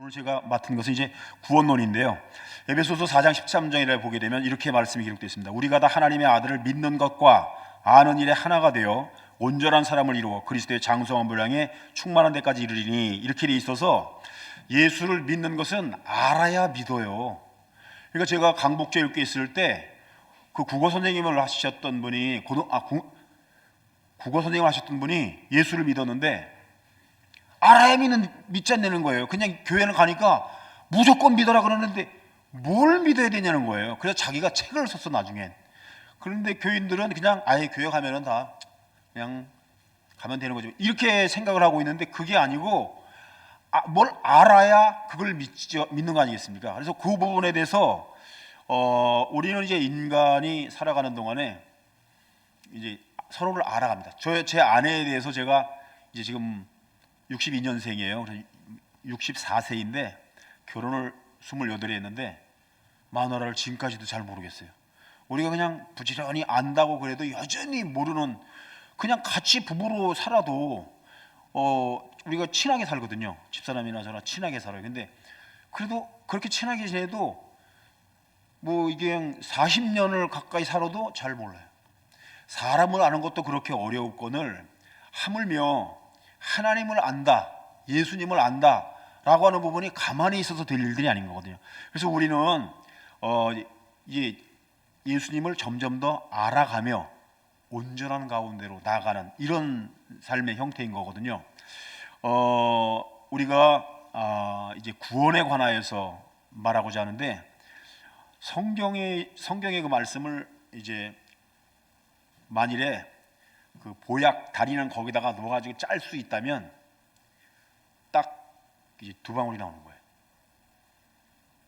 오늘 제가 맡은 것은 이제 구원론인데요. 에베소서 4장 13절에 보게 되면 이렇게 말씀이 기록되어 있습니다. 우리가 다 하나님의 아들을 믿는 것과 아는 일에 하나가 되어 온전한 사람을 이루어 그리스도의 장성한 분량에 충만한 데까지 이르리니, 이렇게 돼 있어서 예수를 믿는 것은 알아야 믿어요. 그러니까 제가 강북제일교회 있을 때 그 국어 선생님을 하셨던 분이 국어 선생님을 하셨던 분이 예수를 믿었는데 알아야 믿지 않는 거예요. 그냥 교회는 가니까 무조건 믿어라 그러는데 뭘 믿어야 되냐는 거예요. 그래서 자기가 책을 썼어 나중엔. 그런데 교인들은 그냥 아예 교회 가면은 다 그냥 가면 되는 거죠. 이렇게 생각을 하고 있는데 그게 아니고 뭘 알아야 그걸 믿는 거 아니겠습니까? 그래서 그 부분에 대해서 우리는 이제 인간이 살아가는 동안에 이제 서로를 알아갑니다. 제 아내에 대해서 제가 이제 지금 62년생이에요. 64세인데 결혼을 28에 했는데 마누라를 지금까지도 잘 모르겠어요. 우리가 그냥 부지런히 안다고 그래도 여전히 모르는, 그냥 같이 부부로 살아도 우리가 친하게 살거든요. 집사람이나 저나 친하게 살아요. 근데 그래도 그렇게 친하게 지내도 뭐 이게 그냥 40년을 가까이 살아도 잘 몰라요. 사람을 아는 것도 그렇게 어려웠거늘 하물며 하나님을 안다, 예수님을 안다 라고 하는 부분이 가만히 있어서 될 일들이 아닌 거거든요. 그래서 우리는 이제 예수님을 점점 더 알아가며 온전한 가운데로 나아가는 이런 삶의 형태인 거거든요. 우리가 이제 구원에 관하여서 말하고자 하는데, 성경의 그 말씀을 이제 만일에 그 보약 다리는 거기다가 넣어가지고 짤 수 있다면 딱 이제 2방울이 나오는 거예요.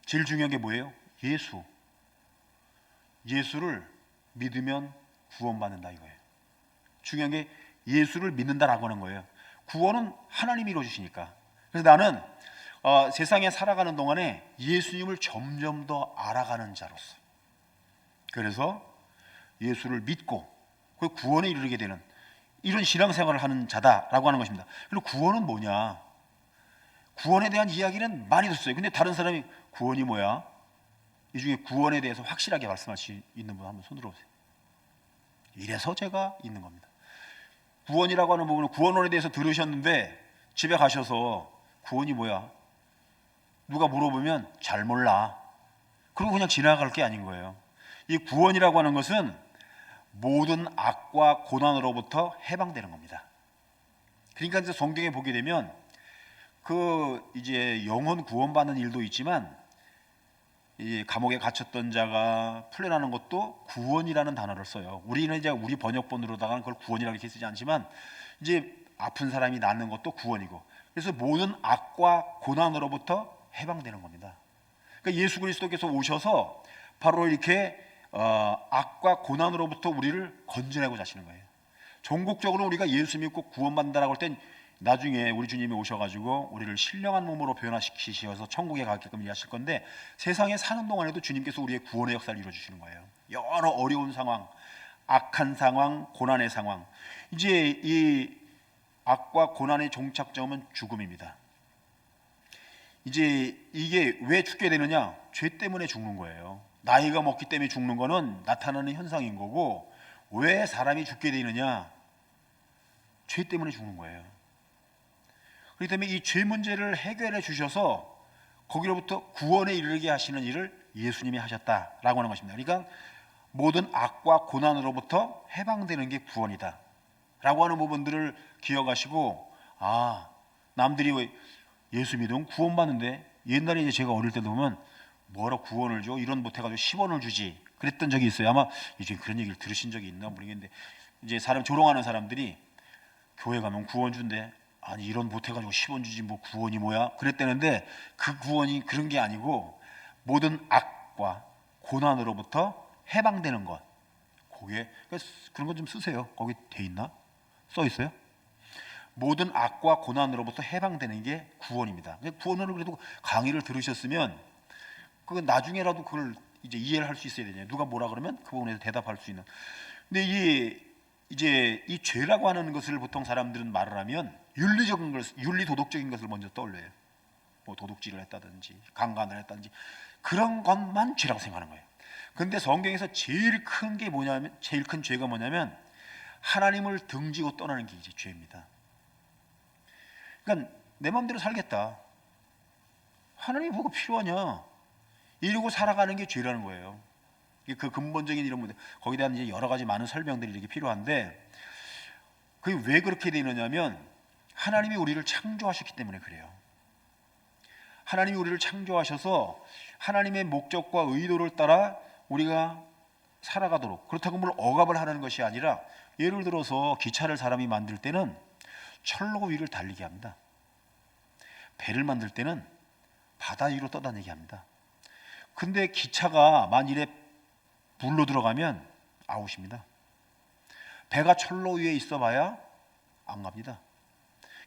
제일 중요한 게 뭐예요? 예수를 믿으면 구원받는다 이거예요. 중요한 게 예수를 믿는다라고 하는 거예요. 구원은 하나님이 이루어주시니까. 그래서 나는 세상에 살아가는 동안에 예수님을 점점 더 알아가는 자로서, 그래서 예수를 믿고 그 구원에 이르게 되는 이런 신앙생활을 하는 자다라고 하는 것입니다. 그리고 구원은 뭐냐? 구원에 대한 이야기는 많이 듣어요. 근데 다른 사람이 구원이 뭐야? 이 중에 구원에 대해서 확실하게 말씀할 수 있는 분 한번 손 들어보세요. 이래서 제가 있는 겁니다. 구원이라고 하는 부분은 구원론에 대해서 들으셨는데 집에 가셔서 구원이 뭐야? 누가 물어보면 잘 몰라. 그리고 그냥 지나갈 게 아닌 거예요. 이 구원이라고 하는 것은 모든 악과 고난으로부터 해방되는 겁니다. 그러니까 이제 성경에 보게 되면 그 이제 영혼 구원받는 일도 있지만 이 감옥에 갇혔던 자가 풀려나는 것도 구원이라는 단어를 써요. 우리는 이제 우리 번역본으로다가는 그걸 구원이라고 이렇게 쓰지 않지만 이제 아픈 사람이 낫는 것도 구원이고, 그래서 모든 악과 고난으로부터 해방되는 겁니다. 그러니까 예수 그리스도께서 오셔서 바로 이렇게 악과 고난으로부터 우리를 건져내고자 하시는 거예요. 전국적으로 우리가 예수 믿고 구원받는다라고 할 땐 나중에 우리 주님이 오셔가지고 우리를 신령한 몸으로 변화시키셔서 천국에 가게끔 이해하실 건데, 세상에 사는 동안에도 주님께서 우리의 구원의 역사를 이루어주시는 거예요. 여러 어려운 상황, 악한 상황, 고난의 상황, 이제 이 악과 고난의 종착점은 죽음입니다. 이제 이게 왜 죽게 되느냐? 죄 때문에 죽는 거예요. 나이가 먹기 때문에 죽는 거는 나타나는 현상인 거고, 왜 사람이 죽게 되느냐? 죄 때문에 죽는 거예요. 그렇기 때문에 이 죄 문제를 해결해 주셔서 거기로부터 구원에 이르게 하시는 일을 예수님이 하셨다라고 하는 것입니다. 그러니까 모든 악과 고난으로부터 해방되는 게 구원이다 라고 하는 부분들을 기억하시고, 남들이 왜 예수 믿으면 구원받는데, 옛날에 이제 제가 어릴 때도 보면 뭐라 구원을 줘? 이런 못해가지고 10원을 주지 그랬던 적이 있어요. 아마 이제 그런 얘기를 들으신 적이 있나 모르겠는데, 이제 사람 조롱하는 사람들이 교회 가면 구원 준대. 아니 이런 못해가지고 10원 주지 뭐 구원이 뭐야? 그랬다는데 그 구원이 그런 게 아니고 모든 악과 고난으로부터 해방되는 것. 그게 그런 거 좀 쓰세요. 거기 돼 있나? 써 있어요? 모든 악과 고난으로부터 해방되는 게 구원입니다. 구원을 그래도 강의를 들으셨으면 그 나중에라도 그걸 이제 이해를 할 수 있어야 되잖아요. 누가 뭐라 그러면 그 부분에서 대답할 수 있는. 근데 이제 이 죄라고 하는 것을 보통 사람들은 말을 하면 윤리 도덕적인 것을 먼저 떠올려요. 뭐 도둑질을 했다든지 강간을 했다든지 그런 것만 죄라고 생각하는 거예요. 근데 성경에서 제일 큰 게 뭐냐면, 제일 큰 죄가 뭐냐면 하나님을 등지고 떠나는 게 이제 죄입니다. 그러니까 내 마음대로 살겠다, 하나님이 뭐가 필요하냐, 이러고 살아가는 게 죄라는 거예요. 이게 그 근본적인 이런 문제, 거기에 대한 이제 여러 가지 많은 설명들이 이렇게 필요한데, 그게 왜 그렇게 되느냐면 하나님이 우리를 창조하셨기 때문에 그래요. 하나님이 우리를 창조하셔서 하나님의 목적과 의도를 따라 우리가 살아가도록, 그렇다고 뭘 억압을 하는 것이 아니라, 예를 들어서 기차를 사람이 만들 때는 철로 위를 달리게 합니다. 배를 만들 때는 바다 위로 떠다니게 합니다. 근데 기차가 만일에 물로 들어가면 아웃입니다. 배가 철로 위에 있어 봐야 안 갑니다.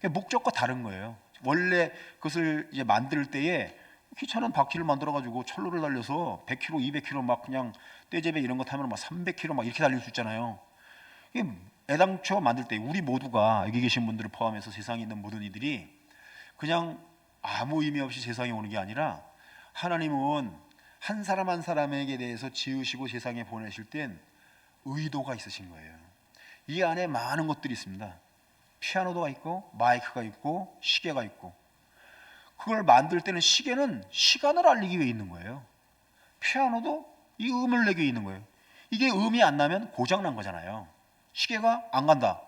목적과 다른 거예요. 원래 그것을 이제 만들 때에 기차는 바퀴를 만들어 가지고 철로를 달려서 100km, 200km 막 그냥 떼제배 이런 거 타면 막 300km 막 이렇게 달릴 수 있잖아요. 이게 애당초 만들 때 우리 모두가, 여기 계신 분들을 포함해서 세상에 있는 모든 이들이 그냥 아무 의미 없이 세상에 오는 게 아니라, 하나님은 한 사람 한 사람에게 대해서 지으시고 세상에 보내실 땐 의도가 있으신 거예요. 이 안에 많은 것들이 있습니다. 피아노가 있고 마이크가 있고 시계가 있고, 그걸 만들 때는 시계는 시간을 알리기 위해 있는 거예요. 피아노도 이 음을 내기 위해 있는 거예요. 이게 음이 안 나면 고장 난 거잖아요. 시계가 안 간다,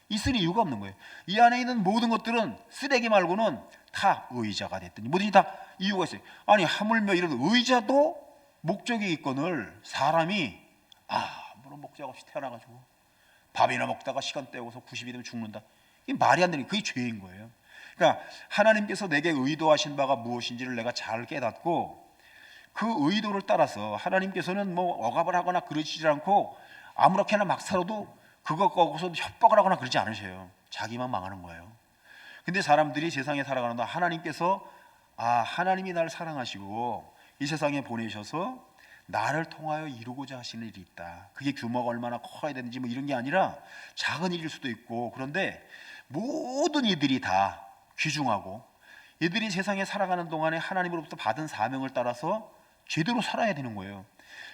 있을 이유가 없는 거예요. 이 안에 있는 모든 것들은 쓰레기 말고는 다 의자가 됐더니 뭐든지 다 이유가 있어요. 아니 하물며 이런 의자도 목적이 있거늘 사람이 아무런 목적 없이 태어나가지고 밥이나 먹다가 시간 때우고서 90이 되면 죽는다, 이게 말이 안 되는, 그게 죄인 거예요. 그러니까 하나님께서 내게 의도하신 바가 무엇인지를 내가 잘 깨닫고 그 의도를 따라서, 하나님께서는 뭐 억압을 하거나 그러시지 않고 아무렇게나 막 살아도 그거 거기서 협박을 하거나 그러지 않으셔요. 자기만 망하는 거예요. 근데 사람들이 세상에 살아가는데 하나님께서 하나님이 나를 사랑하시고 이 세상에 보내셔서 나를 통하여 이루고자 하시는 일이 있다, 그게 규모가 얼마나 커야 되는지 뭐 이런 게 아니라 작은 일일 수도 있고, 그런데 모든 이들이 다 귀중하고 이들이 세상에 살아가는 동안에 하나님으로부터 받은 사명을 따라서 제대로 살아야 되는 거예요.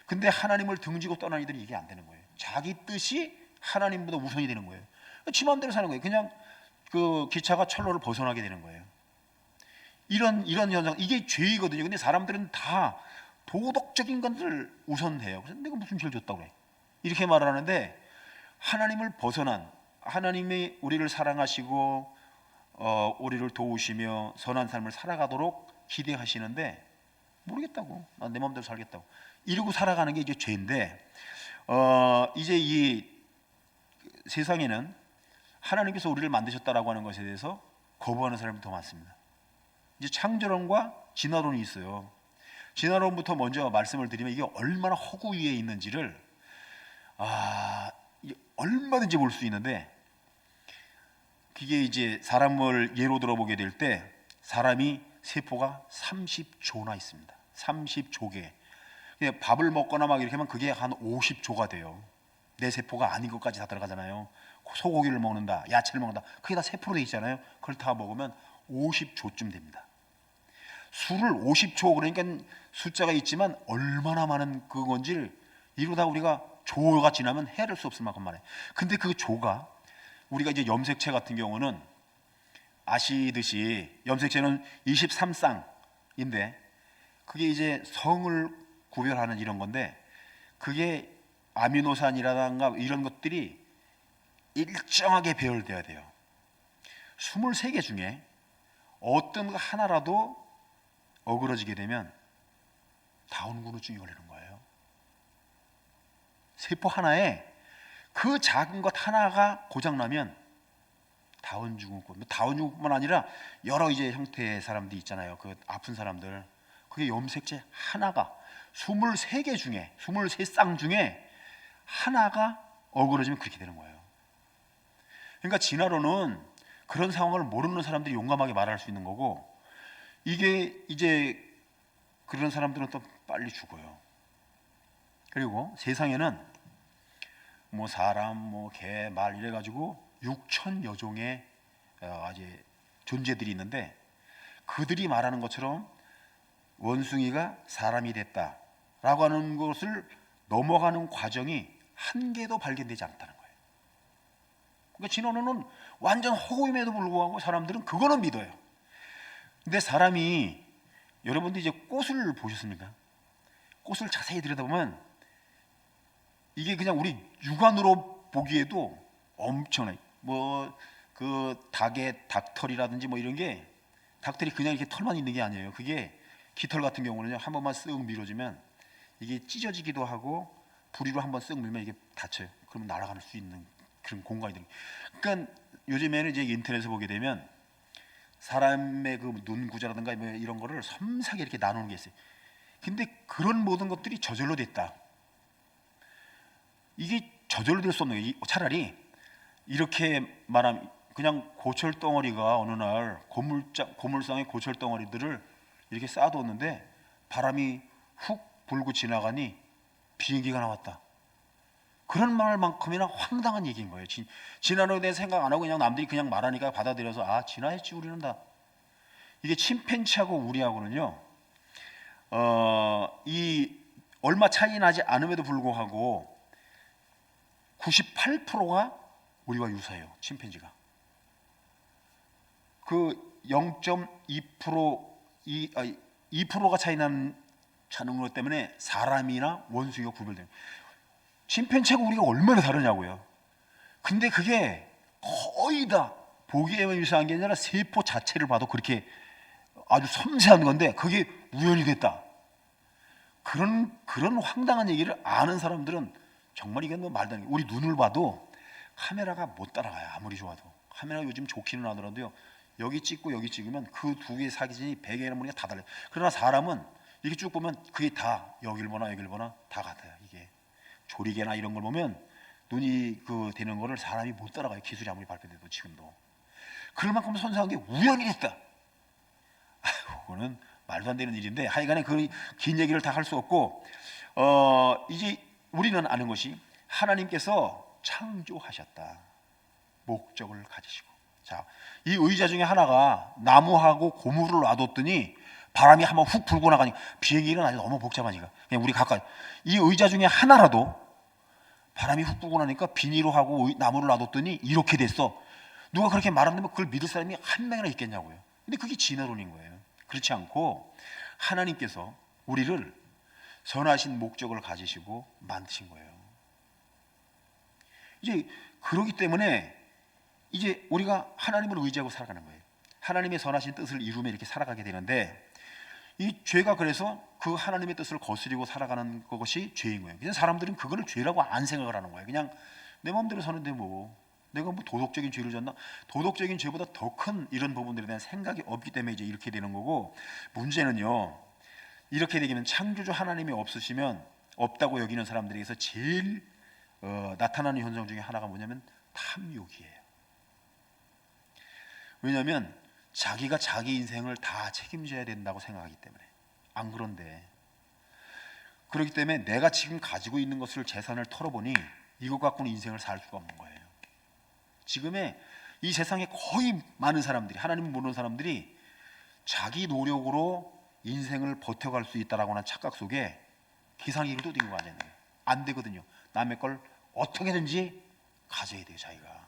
근데 하나님을 등지고 떠난 이들이 이게 안 되는 거예요. 자기 뜻이 하나님보다 우선이 되는 거예요. 지 마음대로 사는 거예요. 그냥 그 기차가 철로를 벗어나게 되는 거예요. 이런 현상, 이게 죄이거든요. 근데 사람들은 다 도덕적인 것을 우선해요. 그래서 내가 무슨 죄를 졌다고 그래, 이렇게 말을 하는데, 하나님을 벗어난, 하나님이 우리를 사랑하시고 우리를 도우시며 선한 삶을 살아가도록 기대하시는데 모르겠다고, 난 내 마음대로 살겠다고 이러고 살아가는 게 이제 죄인데, 이제 이 세상에는 하나님께서 우리를 만드셨다라고 하는 것에 대해서 거부하는 사람이 더 많습니다. 이제 창조론과 진화론이 있어요. 진화론부터 먼저 말씀을 드리면, 이게 얼마나 허구 위에 있는지를 이게 얼마든지 볼 수 있는데, 그게 이제 사람을 예로 들어보게 될 때, 사람이 세포가 30조나 있습니다. 30조개. 밥을 먹거나 막 이렇게 하면 그게 한 50조가 돼요. 내 세포가 아닌 것까지 다 들어가잖아요. 소고기를 먹는다, 야채를 먹는다, 그게 다 세포로 돼 있잖아요. 그걸 다 먹으면 50조쯤 됩니다. 수를 50조, 그러니까 숫자가 있지만 얼마나 많은 그건지를 이루다 우리가 조가 지나면 헤아릴 수 없을 만큼 많아요. 근데 그 조가, 우리가 이제 염색체 같은 경우는 아시듯이 염색체는 23쌍인데 그게 이제 성을 구별하는 이런 건데, 그게 아미노산이라든가 이런 것들이 일정하게 배열돼야 돼요. 23개 중에 어떤 거 하나라도 어그러지게 되면 다운그루증이 걸리는 거예요. 세포 하나에 그 작은 것 하나가 고장나면 다운증후군, 다운증후군뿐만 아니라 여러 이제 형태의 사람들이 있잖아요. 그 아픈 사람들, 그게 염색체 하나가 23개 중에 23쌍 중에 하나가 어그러지면 그렇게 되는 거예요. 그러니까 진화론은 그런 상황을 모르는 사람들이 용감하게 말할 수 있는 거고, 이게 이제 그런 사람들은 또 빨리 죽어요. 그리고 세상에는 뭐 사람, 뭐 개, 말 이래가지고 6천여 종의 이제 존재들이 있는데, 그들이 말하는 것처럼 원숭이가 사람이 됐다라고 하는 것을 넘어가는 과정이 한 개도 발견되지 않았다는 거예요. 그러니까 진원어는 완전 허구임에도 불구하고 사람들은 그거는 믿어요. 근데 사람이, 여러분들 이제 꽃을 보셨습니까? 꽃을 자세히 들여다보면 이게 그냥 우리 육안으로 보기에도 엄청나요. 뭐 그 닭의 닭털이라든지 뭐 이런 게, 닭털이 그냥 이렇게 털만 있는 게 아니에요. 그게 깃털 같은 경우는요, 한 번만 쓱 밀어주면 이게 찢어지기도 하고 부리로 한번 쓱 밀면 이게 다쳐요. 그러면 날아갈 수 있는 그런 공간이 되는. 그러니까 요즘에는 이제 인터넷에 보게 되면 사람의 그 눈구자라든가 뭐 이런 거를 섬세하게 이렇게 나누는 게 있어요. 근데 그런 모든 것들이 저절로 됐다. 이게 저절로 될 수 없는 거예요. 차라리 이렇게 말하면 그냥 고철 덩어리가 어느 날 고물상의 고철 덩어리들을 이렇게 쌓아뒀는데 바람이 훅 불고 지나가니 비행기가 나왔다. 그런 말만큼이나 황당한 얘기인 거예요. 진화론에 대해 생각 안 하고 그냥 남들이 그냥 말하니까 받아들여서 아, 진화했지 우리는 다. 이게 침팬지하고 우리하고는요, 이 얼마 차이 나지 않음에도 불구하고 98%가 우리와 유사해요. 침팬지가. 그 2%가 차이 나는 것 때문에 사람이나 원숭이가 구별돼요. 침팬지하고 우리가 얼마나 다르냐고요. 근데 그게 거의 다 보기에만 유사한 게 아니라 세포 자체를 봐도 그렇게 아주 섬세한 건데 그게 우연이 됐다. 그런 황당한 얘기를 아는 사람들은 정말 이게 뭐 말도 안 돼. 우리 눈을 봐도 카메라가 못 따라가요. 아무리 좋아도. 카메라가 요즘 좋기는 하더라도요, 여기 찍고 여기 찍으면 그 두 개의 사진이 배경이나 뭐가 다 달라요. 그러나 사람은 이렇게 쭉 보면 그게 다 여길 보나 여길 보나 다 같아요. 이게 조리개나 이런 걸 보면 눈이 그 되는 거를 사람이 못 따라가요. 기술이 아무리 발전돼도 지금도. 그럴 만큼 선사한 게 우연이 됐다. 그거는 말도 안 되는 일인데, 하여간에 그 긴 얘기를 다 할 수 없고, 이제 우리는 아는 것이 하나님께서 창조하셨다. 목적을 가지시고. 자, 이 의자 중에 하나가 나무하고 고무를 놔뒀더니 바람이 한번 훅 불고 나가니까, 비행기는 아주 너무 복잡하니까 그냥 우리 가까이, 이 의자 중에 하나라도 바람이 훅 불고 나니까 비닐하고 나무를 놔뒀더니 이렇게 됐어. 누가 그렇게 말한다면 그걸 믿을 사람이 한 명이나 있겠냐고요. 근데 그게 진화론인 거예요. 그렇지 않고 하나님께서 우리를 선하신 목적을 가지시고 만드신 거예요. 이제 그러기 때문에 이제 우리가 하나님을 의지하고 살아가는 거예요. 하나님의 선하신 뜻을 이루며 이렇게 살아가게 되는데, 이 죄가 그래서 그 하나님의 뜻을 거스리고 살아가는 것이 죄인 거예요. 그냥 사람들은 그거를 죄라고 안 생각을 하는 거예요. 그냥 내 마음대로 사는데 뭐 내가 뭐 도덕적인 죄를 졌나? 도덕적인 죄보다 더 큰 이런 부분들에 대한 생각이 없기 때문에 이제 이렇게 되는 거고, 문제는요, 이렇게 되면 창조주 하나님이 없다고 여기는 사람들에게서 제일 나타나는 현상 중에 하나가 뭐냐면 탐욕이에요. 왜냐하면 자기가 자기 인생을 다 책임져야 된다고 생각하기 때문에. 안 그런데, 그렇기 때문에 내가 지금 가지고 있는 것을, 재산을 털어보니 이것 갖고는 인생을 살 수가 없는 거예요. 지금의 이 세상에 거의 많은 사람들이, 하나님을 모르는 사람들이 자기 노력으로 인생을 버텨갈 수 있다라고 하는 착각 속에 기상이 뚜딩고 앉아 있는 거예요. 안 되거든요. 남의 걸 어떻게든지 가져야 돼요. 자기가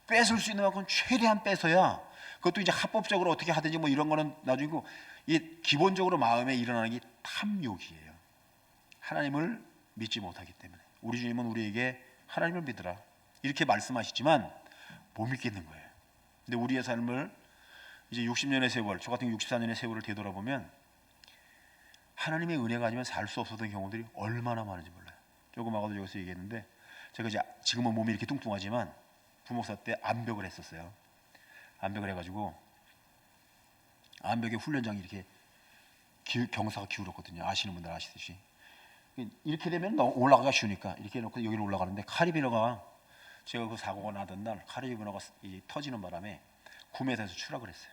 뺏을 수 있는 만큼 최대한 뺏어야, 그것도 이제 합법적으로 어떻게 하든지 뭐 이런 거는 나중이고, 이게 기본적으로 마음에 일어나는 게 탐욕이에요. 하나님을 믿지 못하기 때문에. 우리 주님은 우리에게 하나님을 믿으라 이렇게 말씀하시지만 못 믿겠는 거예요. 근데 우리의 삶을 이제 60년의 세월, 저 같은 64년의 세월을 되돌아보면 하나님의 은혜가 아니면 살 수 없었던 경우들이 얼마나 많은지 몰라요. 조금 아까도 여기서 얘기했는데, 제가 이제 지금은 몸이 이렇게 뚱뚱하지만 부목사 때 암벽을 했었어요. 암벽을 해가지고 암벽에 훈련장이 이렇게 경사가 기울었거든요. 아시는 분들 아시듯이. 이렇게 되면 올라가기가 쉬우니까 이렇게 해놓고 여기로 올라가는데, 카리비너가, 제가 그 사고가 나던 날 카리비너가 터지는 바람에 9m에서 추락을 했어요.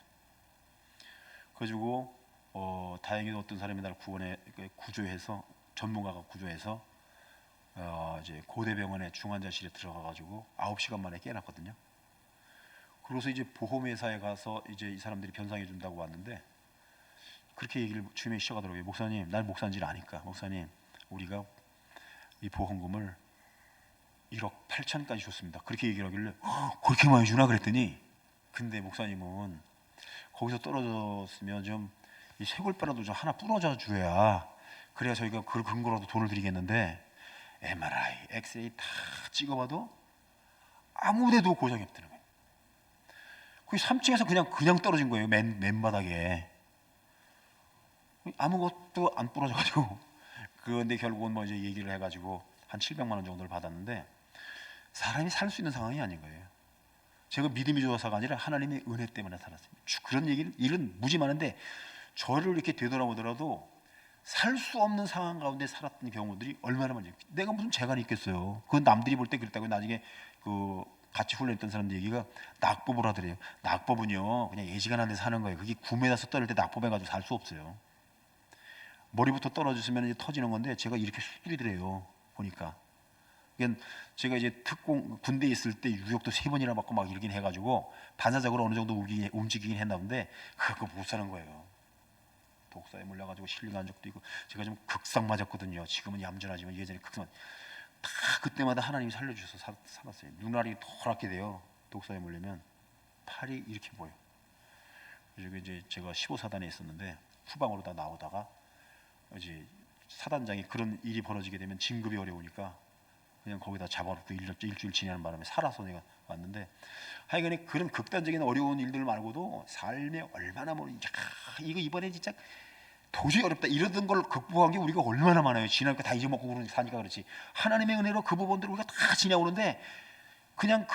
그래가지고 다행히도 어떤 사람이 날 구조해서, 전문가가 구조해서 이제 고대병원에 중환자실에 들어가가지고 9시간 만에 깨어났거든요. 그러고서 이제 보험회사에 가서 이제 이 사람들이 변상해 준다고 왔는데 그렇게 얘기를 주임에 시작하더라고요. 목사님, 난 목사인지를 아니까 목사님, 우리가 이 보험금을 1억 8천까지 줬습니다. 그렇게 얘기를 하길래 그렇게 많이 주나 그랬더니, 근데 목사님은 거기서 떨어졌으면 좀 이 쇄골뼈라도 좀 하나 부러져 줘야, 그래야 저희가 그 근거라도 돈을 드리겠는데 MRI, 엑스레이 다 찍어봐도 아무데도 고장이 없다는 거예요. 거기 3층에서 그냥 떨어진 거예요. 맨바닥에 아무것도 안 부러져가지고. 그런데 결국은 뭐 이제 얘기를 해가지고 한 700만 원 정도를 받았는데, 사람이 살 수 있는 상황이 아닌 거예요. 제가 믿음이 좋아서가 아니라 하나님의 은혜 때문에 살았어요. 그런 일은 무지 많은데 저를 이렇게 되돌아보더라도 살 수 없는 상황 가운데 살았던 경우들이 얼마나 많아요. 내가 무슨 재간이 있겠어요. 그건 남들이 볼 때 그랬다고. 나중에 그 같이 훈련했던 사람들 얘기가 낙법을 하더래요. 낙법은요 그냥 예지간한 데서 하는 거예요. 그게 9m에서 떨어질 때 낙법해가지고 살 수 없어요. 머리부터 떨어졌으면 이제 터지는 건데 제가 이렇게 수술이더래요. 보니까. 그러니까 제가 이제 군대에 있을 때 유역도 3번이나 받고 막 이러긴 해가지고 반사적으로 어느 정도 움직이긴 했나 본데 그거 못 사는 거예요. 독사에 물려가지고 실려간 적도 있고, 제가 좀 극상 맞았거든요. 지금은 얌전하지만 예전에 극상, 다 그때마다 하나님이 살려주셔서 살았어요. 눈알이 도랗게 돼요. 독사에 물리면 팔이 이렇게 보여. 그리고 이제 제가 15사단에 있었는데 후방으로 다 나오다가 이제 사단장이 그런 일이 벌어지게 되면 진급이 어려우니까 그냥 거기다 잡아놓고 일주일 지내는 바람에 살아서 내가 왔는데, 하여간에 그런 극단적인 어려운 일들 말고도 삶에 얼마나 뭐 이거 이번에 진짜 도저히 어렵다 이러던 걸 극복한 게 우리가 얼마나 많아요. 지나니까 다 잊어먹고 사니까 그렇지. 하나님의 은혜로 그 부분들을 우리가 다 지나오는데, 그냥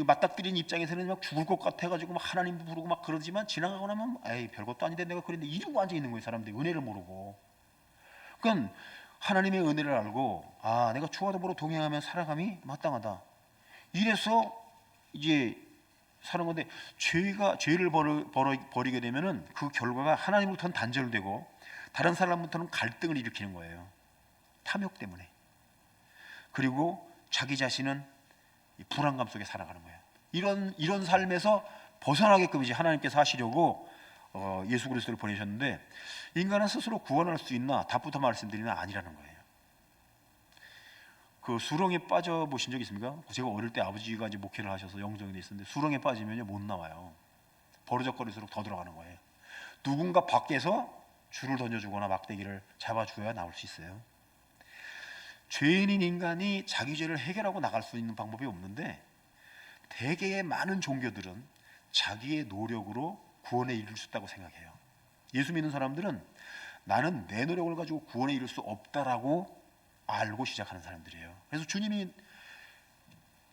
맞닥뜨린 입장에서는 막 죽을 것 같아가지고 막 하나님도 부르고 막 그러지만, 지나가고 나면 에이 별것도 아닌데 내가 그랬는데 이러고 앉아 있는 거예요. 사람들이 은혜를 모르고. 그러니까 하나님의 은혜를 알고, 아 내가 주와더불어 동행하며 살아감이 마땅하다, 이래서 이제 사는 건데, 죄를 벌이게 되면은 그 결과가 하나님부터는 단절되고 다른 사람부터는 갈등을 일으키는 거예요. 탐욕 때문에. 그리고 자기 자신은 불안감 속에 살아가는 거예요. 이런 삶에서 벗어나게끔 이제 하나님께서 하시려고 예수 그리스도를 보내셨는데, 인간은 스스로 구원할 수 있나? 답부터 말씀드리면 아니라는 거예요. 그 수렁에 빠져 보신 적 있습니까? 제가 어릴 때 아버지가 이제 목회를 하셔서 영성에 있었는데, 수렁에 빠지면요 못 나와요. 버르적거릴수록 더 들어가는 거예요. 누군가 밖에서 줄을 던져주거나 막대기를 잡아줘야 나올 수 있어요. 죄인인 인간이 자기 죄를 해결하고 나갈 수 있는 방법이 없는데, 대개의 많은 종교들은 자기의 노력으로 구원에 이를 수 있다고 생각해요. 예수 믿는 사람들은 나는 내 노력을 가지고 구원에 이를 수 없다라고 알고 시작하는 사람들이에요. 그래서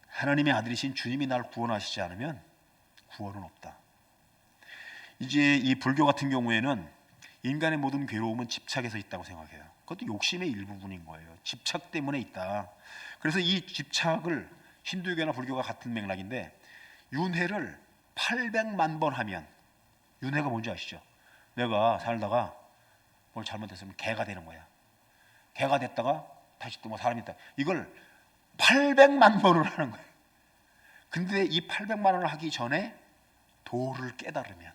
하나님의 아들이신 주님이 날 구원하시지 않으면 구원은 없다. 이제 이 불교 같은 경우에는 인간의 모든 괴로움은 집착에서 있다고 생각해요. 그것도 욕심의 일부분인 거예요. 집착 때문에 있다. 그래서 이 집착을 힌두교나 불교가 같은 맥락인데, 윤회를 800만 번 하면, 윤회가 뭔지 아시죠? 내가 살다가 뭘 잘못했으면 개가 되는 거야. 개가 됐다가 다시 또 뭐 사람이 있다. 이걸 800만 번을 하는 거예요. 근데 이 800만 원을 하기 전에 도를 깨달으면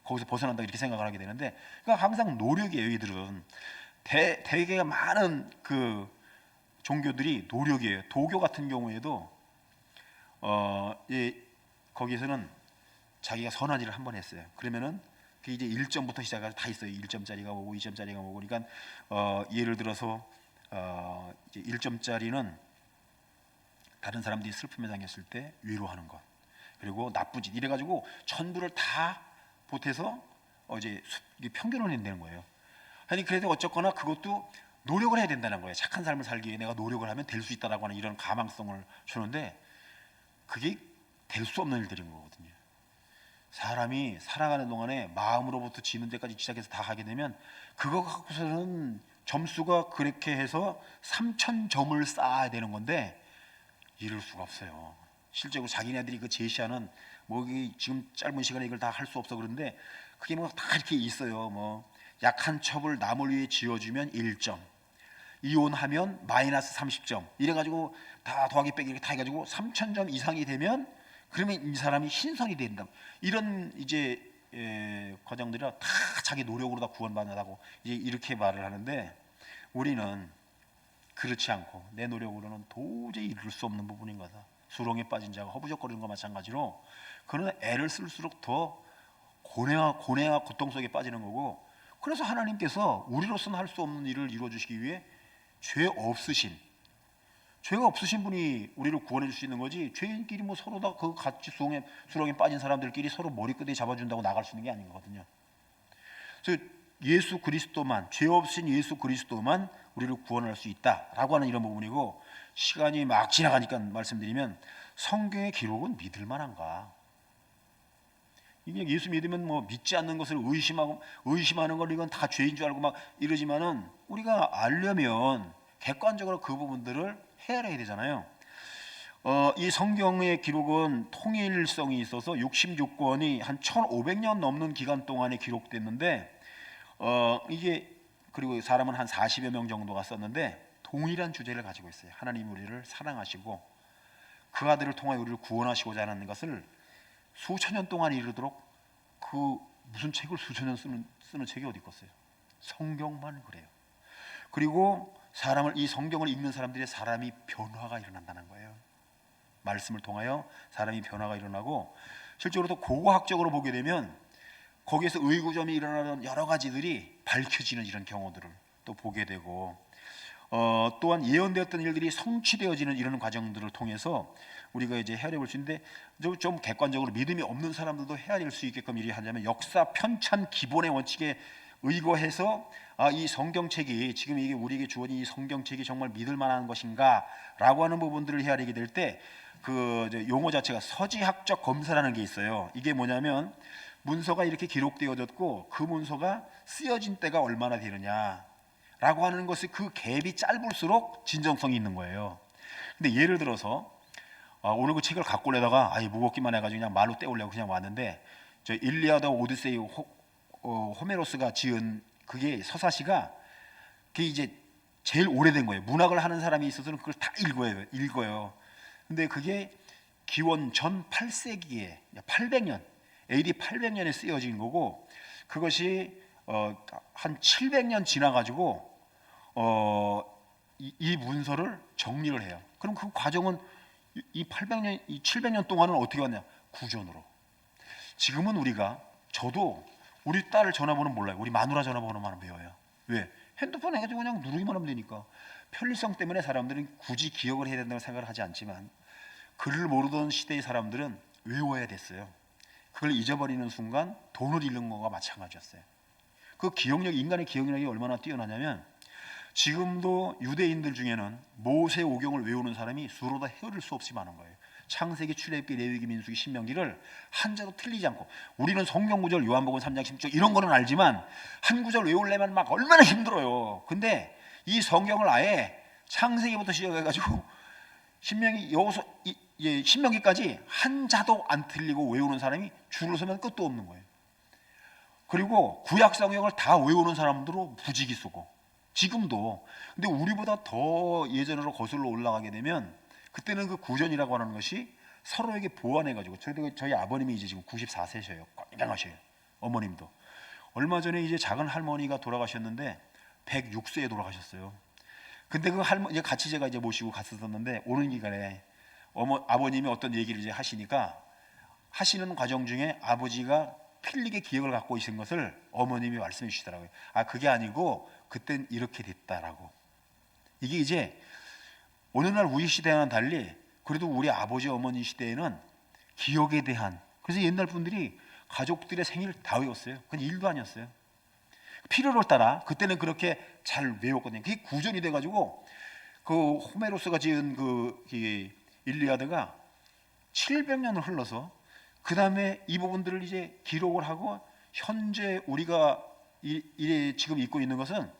거기서 벗어난다 이렇게 생각을 하게 되는데, 그러니까 항상 노력이에요. 이들은 대개 많은 그 종교들이 노력이에요. 도교 같은 경우에도 거기에서는 자기가 선한 일을 한 번 했어요. 그러면은 그 이제 1점부터 시작해서 다 있어요. 1점짜리가 오고 2점짜리가 오고. 그러니까 예를 들어서 이제 1점짜리는 다른 사람들이 슬픔에 당했을 때 위로하는 것, 그리고 나쁜 짓 이래가지고 전부를 다 보태서 이제 평균을 낸다는 거예요. 아니 그래도 어쨌거나 그것도 노력을 해야 된다는 거예요. 착한 삶을 살기 위해 내가 노력을 하면 될 수 있다라고 하는 이런 가망성을 주는데, 그게 될 수 없는 일들인 거거든요. 사람이 살아가는 동안에 마음으로부터 지는 데까지 시작해서 다 하게 되면 그거 갖고서는 점수가 그렇게 해서 3,000점을 쌓아야 되는 건데 이룰 수가 없어요. 실제로 자기네들이 그 제시하는 뭐 지금 짧은 시간에 이걸 다 할 수 없어 그런데, 그게 뭐 다 이렇게 있어요. 뭐 약한 첩을 남을 위해 지어주면 1점, 이혼하면 마이너스 30점 이래가지고 다 더하기 빼기 이렇게 다 해가지고 3,000점 이상이 되면 그러면 이 사람이 신선이 된다. 이런 이제 과정들이 다 자기 노력으로 다 구원받는다고 이제 이렇게 말을 하는데, 우리는 그렇지 않고 내 노력으로는 도저히 이룰 수 없는 부분인 거다. 수렁에 빠진 자가 허부적거리는 것과 마찬가지로, 그러나 애를 쓸수록 더 고뇌와 고통 속에 빠지는 거고, 그래서 하나님께서 우리로서는 할 수 없는 일을 이루어 주시기 위해 죄가 없으신 분이 우리를 구원해 줄 수 있는 거지, 죄인끼리 뭐 서로 다 그 같이 수렁에 빠진 사람들끼리 서로 머리끄댕이 잡아준다고 나갈 수 있는 게 아닌 거거든요. 그래서 예수 그리스도만, 죄 없으신 예수 그리스도만 우리를 구원할 수 있다라고 하는 이런 부분이고, 시간이 막 지나가니까 말씀드리면, 성경의 기록은 믿을 만한가? 이게 예수 믿으면 뭐 믿지 않는 것을 의심하는 걸 이건 다 죄인 줄 알고 막 이러지만은, 우리가 알려면 객관적으로 그 부분들을 헤아려야 되잖아요. 이 성경의 기록은 통일성이 있어서 66권이 한 1500년 넘는 기간 동안에 기록됐는데, 이게 그리고 사람은 한 40여 명 정도가 썼는데 동일한 주제를 가지고 있어요. 하나님 우리를 사랑하시고 그 아들을 통하여 우리를 구원하시고자 하는 것을 수천 년 동안 이르도록, 그 무슨 책을 수천 년 쓰는 책이 어디 있겠어요? 성경만 그래요. 그리고 이 성경을 읽는 사람들의 사람이 변화가 일어난다는 거예요. 말씀을 통하여 사람이 변화가 일어나고, 실제로 또 고고학적으로 보게 되면 거기에서 의구점이 일어나는 여러 가지들이 밝혀지는 이런 경우들을 또 보게 되고, 또한 예언되었던 일들이 성취되어지는 이런 과정들을 통해서 우리가 이제 헤아려 볼 수 있는데, 좀 객관적으로 믿음이 없는 사람들도 헤아릴 수 있게끔 이리 하자면, 역사 편찬 기본의 원칙에 의거해서 이 성경책이, 지금 이게 우리에게 주어진 이 성경책이 정말 믿을 만한 것인가라고 하는 부분들을 헤아리게 될 때, 그 용어 자체가 서지학적 검사라는 게 있어요. 이게 뭐냐면, 문서가 이렇게 기록되어졌고 그 문서가 쓰여진 때가 얼마나 되느냐라고 하는 것이, 그 갭이 짧을수록 진정성이 있는 거예요. 근데 예를 들어서 오늘 그 책을 갖고 오려다가 무겁기만 해가지고 그냥 말로 떼오려고 그냥 왔는데, 저 일리아드 오디세이 호메로스가 지은 그게 서사시가, 그게 이제 제일 오래된 거예요. 문학을 하는 사람이 있어서는 그걸 다 읽어요. 근데 그게 기원 전 8세기에 800년 AD 800년에 쓰여진 거고, 그것이 한 700년 지나가지고 이 문서를 정리를 해요. 그럼 그 과정은 이 700년 동안은 어떻게 왔냐? 구전으로. 지금은 저도 우리 딸 전화번호 몰라요. 우리 마누라 전화번호만 외워요. 왜? 핸드폰 해가지고 그냥 누르기만 하면 되니까. 편리성 때문에 사람들은 굳이 기억을 해야 된다고 생각을 하지 않지만, 글을 모르던 시대의 사람들은 외워야 됐어요. 그걸 잊어버리는 순간 돈을 잃는 거와 마찬가지였어요. 그 인간의 기억력이 얼마나 뛰어나냐면, 지금도 유대인들 중에는 모세 오경을 외우는 사람이 수로 다 헤아릴 수 없이 많은 거예요. 창세기, 출애굽기, 레위기, 민수기, 신명기를 한자도 틀리지 않고, 우리는 성경 구절 요한복음 3장 10절 이런 거는 알지만 한 구절 외우려면 막 얼마나 힘들어요. 근데 이 성경을 아예 창세기부터 시작해가지고 신명기까지 한자도 안 틀리고 외우는 사람이 줄을 서면 끝도 없는 거예요. 그리고 구약 성경을 다 외우는 사람들로 부지기수고, 지금도. 근데 우리보다 더 예전으로 거슬러 올라가게 되면, 그때는 그 구전이라고 하는 것이 서로에게 보완해가지고, 저희 아버님이 이제 지금 94세셔요. 건강하셔요. 어머님도. 얼마 전에 이제 작은 할머니가 돌아가셨는데 106세에 돌아가셨어요. 근데 그 할머니 같이 제가 이제 모시고 갔었는데, 오는 기간에 아버님이 어떤 얘기를 이제 하시는 과정 중에 아버지가 필리게 기억을 갖고 있는 것을 어머님이 말씀해 주시더라고요. 그게 아니고 그땐 이렇게 됐다라고. 이게 이제 오늘날 우리 시대와는 달리, 그래도 우리 아버지 어머니 시대에는 기억에 대한, 그래서 옛날 분들이 가족들의 생일을 다 외웠어요. 그건 일도 아니었어요. 필요를 따라 그때는 그렇게 잘 외웠거든요. 그게 구전이 돼가지고, 그 호메로스가 지은 그 일리아드가 700년을 흘러서 그 다음에 이 부분들을 이제 기록을 하고, 현재 우리가 지금 읽고 있는 것은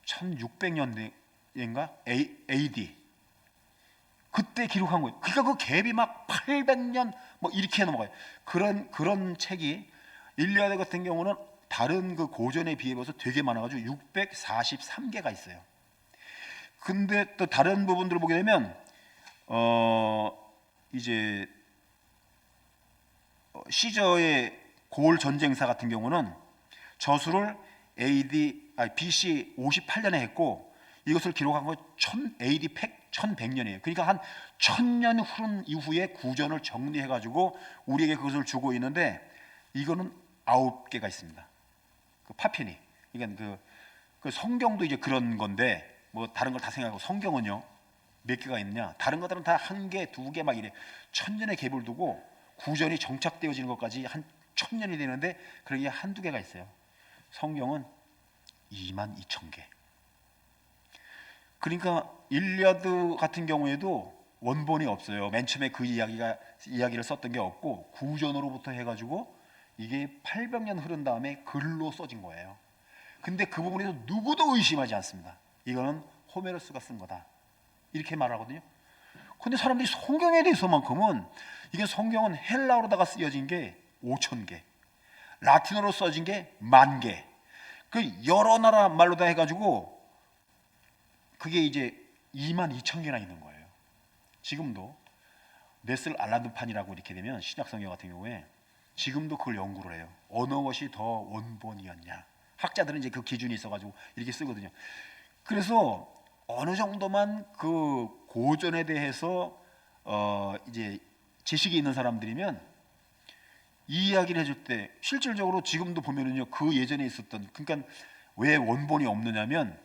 1600년대인가 AD 그때 기록한 거예요. 그러니까 그 갭이 막 800년 뭐 이렇게 넘어가요. 그런 책이, 일리아드 같은 경우는 다른 그 고전에 비해서 되게 많아가지고 643개가 있어요. 근데 또 다른 부분들을 보게 되면 이제 시저의 고을 전쟁사 같은 경우는 저수를 BC 58년에 했고 이것을 기록한 건 AD 1100년이에요. 그러니까 한 1000년 흐른 이후에 구전을 정리해 가지고 우리에게 그것을 주고 있는데 이거는 9개가 있습니다. 그 파편이. 그러니까 그 성경도 이제 그런 건데 뭐 다른 걸 다 생각하고 성경은요 몇 개가 있느냐? 다른 것들은 다 1개, 2개 막 이래 1000년의 갭을 두고 구전이 정착되어지는 것까지 한 1000년이 되는데 그런 게 한두 개가 있어요. 성경은 22,000개. 그러니까 일리아드 같은 경우에도 원본이 없어요. 맨 처음에 그 이야기를 썼던 게 없고 구전으로부터 해가지고 이게 800년 흐른 다음에 글로 써진 거예요. 근데 그 부분에서 누구도 의심하지 않습니다. 이거는 호메로스가 쓴 거다. 이렇게 말하거든요. 근데 사람들이 성경에 대해서만큼은 이게 성경은 헬라어로다가 쓰여진 게 5,000개, 라틴어로 써진 게 10,000개. 그 여러 나라 말로 다 해가지고 그게 이제 22,000개나 있는 거예요. 지금도 네슬 알란드판이라고 이렇게 되면 신약 성경 같은 경우에 지금도 그걸 연구를 해요. 어느 것이 더 원본이었냐. 학자들은 이제 그 기준이 있어가지고 이렇게 쓰거든요. 그래서 어느 정도만 그 고전에 대해서 이제 지식이 있는 사람들이면 이 이야기를 해줄 때 실질적으로 지금도 보면은요 그 예전에 있었던 그러니까 왜 원본이 없느냐면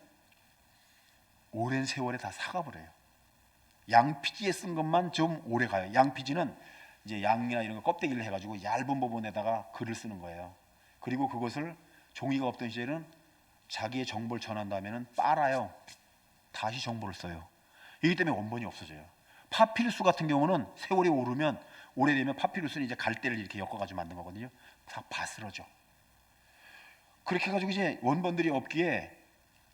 오랜 세월에 다 사가버려요. 양피지에 쓴 것만 좀 오래 가요. 양피지는 이제 양이나 이런 거 껍데기를 해가지고 얇은 부분에다가 글을 쓰는 거예요. 그리고 그것을 종이가 없던 시절에는 자기의 정보를 전한 다음에는 빨아요. 다시 정보를 써요. 이기 때문에 원본이 없어져요. 파피루스 같은 경우는 세월이 오르면 오래되면 파피루스는 이제 갈대를 이렇게 엮어가지고 만든 거거든요. 다 바스러져. 그렇게 해가지고 이제 원본들이 없기에